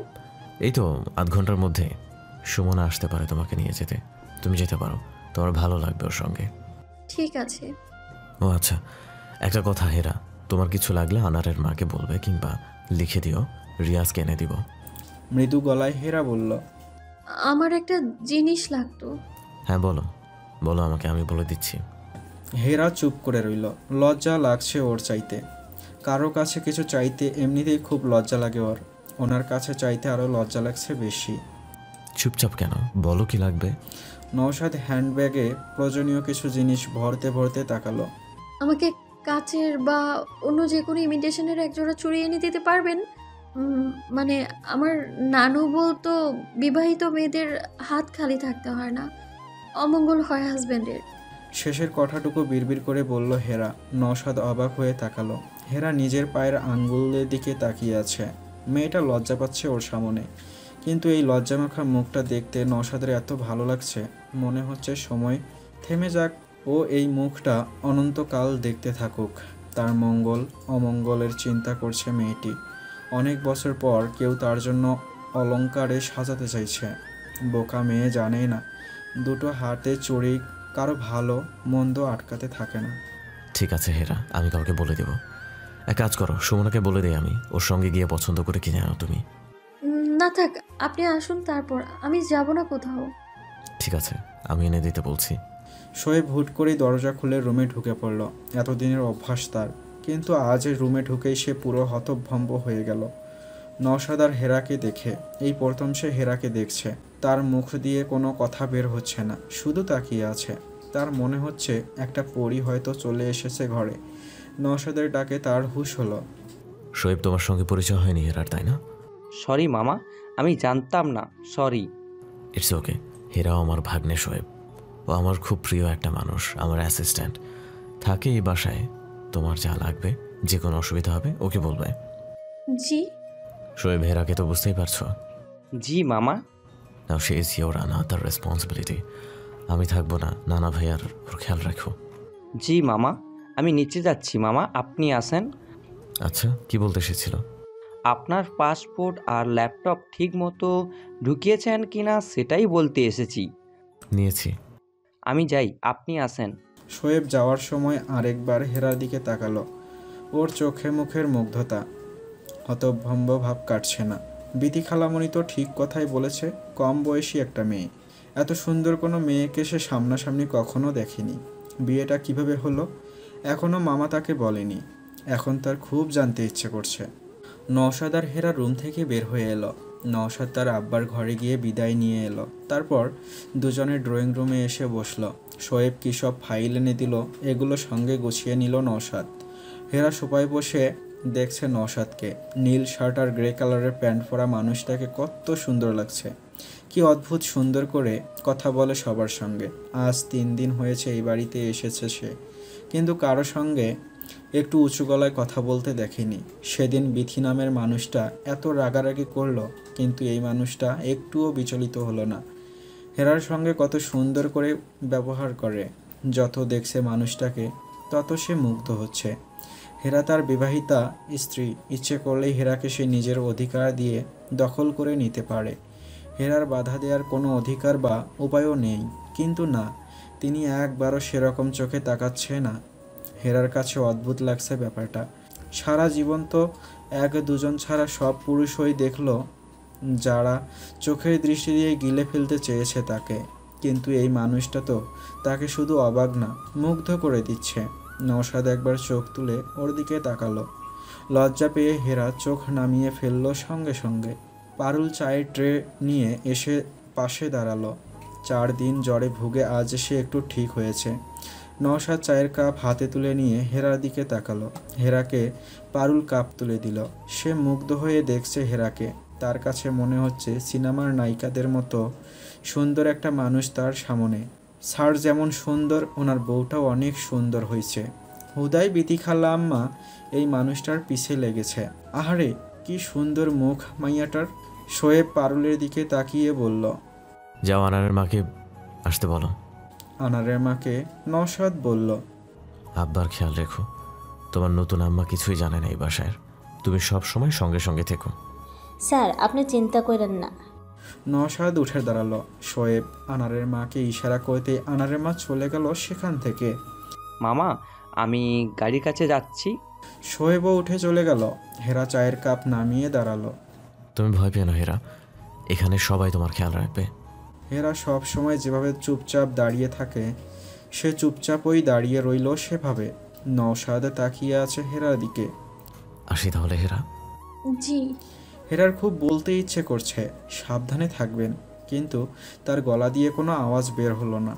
এই তো আধ ঘন্টার মধ্যে। সুমনা আসতে পারে তোমাকে নিয়ে যেতে, তুমি যেতে পারো, তোমার ভালো লাগবে ওর সঙ্গে। ঠিক আছে। ও আচ্ছা, একটা কথা হেরা, তোমার কিছু লাগলে আনারের মাকে বলবে, কিংবা লিখে দিও, রিয়াজকে এনে দিব। মৃদু গলায় হেরা বলল, আমার একটা জিনিস লাগতো। হ্যাঁ বলো, বলো আমাকে, আমি বলে দিচ্ছি। হেরা চুপ করে রইল। লজ্জা লাগছে ওর চাইতে। কারো কাছে কিছু চাইতে এমনিতেই খুব লজ্জা লাগে ওর, ওনার কাছে চাইতে আরও লজ্জা লাগছে বেশি। চুপচাপ কেন, বলো কি লাগবে। নওশাদ হ্যান্ডব্যাগে প্রয়োজনীয় কিছু জিনিস ভরতে ভরতে তাকালো। আমাকে কাচের বা অন্য যে কোনো ইমিটেশনের একজোড়া চুড়ি এনে দিতে পারবেন? মানে আমার নানু বলতো বিবাহিত মেয়েদের হাত খালি থাকতে হয় না, অমঙ্গল হয় হাজব্যান্ডের। শেষের কথাটুকু বিড়বিড় করে বলল হেরা। নওশাদ অবাক হয়ে তাকালো। হেরা নিজের পায়ের আঙ্গুলের দিকে তাকিয়ে আছে। মেয়েটা লজ্জা পাচ্ছে ওর সামনে, কিন্তু এই লজ্জামাখা মুখটা দেখতে নওশাদের এত ভালো লাগছে, মনে হচ্ছে সময় থেমে যাক ও এই মুখটা অনন্তকাল দেখতে থাকুক। তার মঙ্গল অমঙ্গলের চিন্তা করছে মেয়েটি। অনেক বছর পর কেউ তার জন্য অলংকারে সাজাতে চাইছে। বোকা মেয়ে জানেই না দুটো হাতে চুড়ি কারো ভালো মন্দ আটকাতে থাকে না। ঠিক আছে হেরা, আমি কাউকে বলে দেব। এক কাজ করো, সুমনাকে বলে দিই আমি, ওর সঙ্গে গিয়ে পছন্দ করে কিনে আনো তুমি। না থাক, আপনি আসুন, তারপর আমি যাব না কোথাও। ঠিক আছে, আমি এনে দিতে বলছি। শোয়েব হুট করেই দরজা খুলে রুমে ঢুকে পড়ল। এতদিনের অভ্যাস তার, কিন্তু আজ রুমে ঢুকেই সে পুরো হতভম্ব হয়ে গেল নওশাদ আর হেরাকে দেখে। এই প্রথম সে হেরাকে দেখছে। তার মুখ দিয়ে কোনো কথা বের হচ্ছে না, শুধু তাকিয়ে আছে। তার মনে হচ্ছে একটা পরী হয়তো চলে এসেছে ঘরে। নওশাদের ডাকে তার হুঁশ হলো। শোয়েব, তোমার সঙ্গে পরিচয় হয়নি হেরার, তাই না? সরি মামা, আমি জানতাম না, সরি। It's okay. হেরাও আমার ভাগ্নে শোয়েব। ও আমার খুব প্রিয় একটা মানুষ, আমার অ্যাসিস্ট্যান্ট, থাকে এই বাসায়। তোমার যা লাগবে, যে কোনো অসুবিধা হবে ওকে বলবে। জি। শোয়েব, হেরাকে তো বুঝতেই পারছো। জি মামা। Now she is your another responsibility. আমি থাকবো না, নানা ভাইয়ার ওর খেয়াল রাখো। জি মামা, আমি নিচে যাচ্ছি মামা, আপনি আসেন। আচ্ছা, কি বলতে এসেছিল? আপনার পাসপোর্ট আর ল্যাপটপ ঠিক মতো ঢুকিয়েছেন কিনা সেটাই বলতে এসেছি। নিয়েছি। আমি যাই, আপনি আসেন। শোয়েব যাওয়ার সময় আরেকবার হেরার দিকে তাকালো। ওর চোখে মুখের মুগ্ধতা, হতভম্ব ভাব কাটছে না। বিথি খালামণি তো ঠিক কথাই বলেছে, কম বয়সী একটা মেয়ে। এত সুন্দর কোনো মেয়েকে সে সামনাসামনি কখনো দেখেনি। বিয়েটা কিভাবে হলো এখনও মামা তাকে বলেনি। এখন তার খুব জানতে ইচ্ছে করছে। নওশাদ আর হেরা রুম থেকে বের হয়ে এলো। নওশাদ তার আব্বার ঘরে গিয়ে বিদায় নিয়ে এলো। তারপর দুজনে ড্রয়িং রুমে এসে বসলো। শোয়েব কী সব ফাইল এনে দিল, এগুলো সঙ্গে গুছিয়ে নিল নওশাদ। হেরা সোফায় বসে দেখছে নওশাদকে। নীল শার্ট আর গ্রে কালারের প্যান্ট পরা মানুষটাকে কত সুন্দর লাগছে। কি অদ্ভুত সুন্দর করে কথা বলে সবার সঙ্গে। আজ 3 দিন হয়েছে এই বাড়িতে এসেছে সে, কিন্তু কারো সঙ্গে একটু উঁচু গলায় কথা বলতে দেখেনি। সেদিন বিথি নামের মানুষটা এত রাগারাগি করলো, কিন্তু এই মানুষটা একটুও বিচলিত হলো না। হেরার সঙ্গে কত সুন্দর করে ব্যবহার করে। যত দেখছে মানুষটাকে তত সে মুগ্ধ হচ্ছে। হেরা তার বিবাহিতা স্ত্রী, ইচ্ছে করলেই হেরাকে সে নিজের অধিকার দিয়ে দখল করে নিতে পারে। হেরার বাধা দেওয়ার কোনো অধিকার বা উপায়ও নেই, কিন্তু না, তিনি একবারও সেরকম চোখে তাকাচ্ছে না। হেরার কাছে অদ্ভুত লাগছে ব্যাপারটা। সারা জীবন তো 1-2 ছাড়া সব পুরুষই দেখলো যারা চোখের দৃষ্টি দিয়ে গিলে ফেলতে চেয়েছে তাকে, কিন্তু এই মানুষটা তো তাকে শুধু অবাক না, মুগ্ধ করে দিচ্ছে। নওশাদ একবার চোখ তুলে ওর দিকে তাকালো। লজ্জা পেয়ে হেরা চোখ নামিয়ে ফেললো সঙ্গে সঙ্গে। পারুল চায়ের ট্রে নিয়ে এসে পাশে দাঁড়ালো। 4 দিন জ্বরে ভুগে আজ সে একটু ঠিক হয়েছে। নওশাদ চায়ের কাপ হাতে তুলে নিয়ে হেরার দিকে তাকালো। হেরাকে পারুল কাপ তুলে দিল। সে মুগ্ধ হয়ে দেখছে হেরাকে। তার কাছে মনে হচ্ছে সিনেমার নায়িকাদের মতো সুন্দর একটা মানুষ তার সামনে। স্যার যেমন সুন্দর, ওনার বউটাও অনেক সুন্দর হয়েছে। হুদাই বিথি খালা আম্মা এই মানুষটার পিছে লেগেছে। আহারে কি সুন্দর মুখ মাইয়াটার। শোয়েব পারুলের দিকে তাকিয়ে বলল, যাও আনারের মাকে আসতে বলো। আনারের মাকে? নওশাদ বলল, আব্বার খেয়াল রেখো, তোমার নতুন আম্মা কিছুই জানে না এই বাসায়, তুমি সব সময় সঙ্গে সঙ্গে থেকো। স্যার আপনি চিন্তা করেন না। নওশাদ উঠে দাঁড়ালো। শোয়েব আনারের মাকে ইশারা করতে আনারের মা চলে গেল সেখান থেকে। মামা, আমি গাড়ির কাছে যাচ্ছি। শোয়েবও উঠে চলে গেল। হেরা চায়ের কাপ নামিয়ে দাঁড়ালো। তুমি ভয় পেও না হেরা, এখানে সবাই তোমার খেয়াল রাখবে। হেরা সব সময় যেভাবে চুপচাপ দাঁড়িয়ে থাকে, সে চুপচাপই দাঁড়িয়ে রইল সেভাবে। নওশাদ তাকিয়ে আছে হেরার দিকে। আসি তাহলে হেরা। জি। হেরার খুব বলতে ইচ্ছে করছে সাবধানে থাকবেন, কিন্তু তার গলা দিয়ে কোনো আওয়াজ বের হলো না।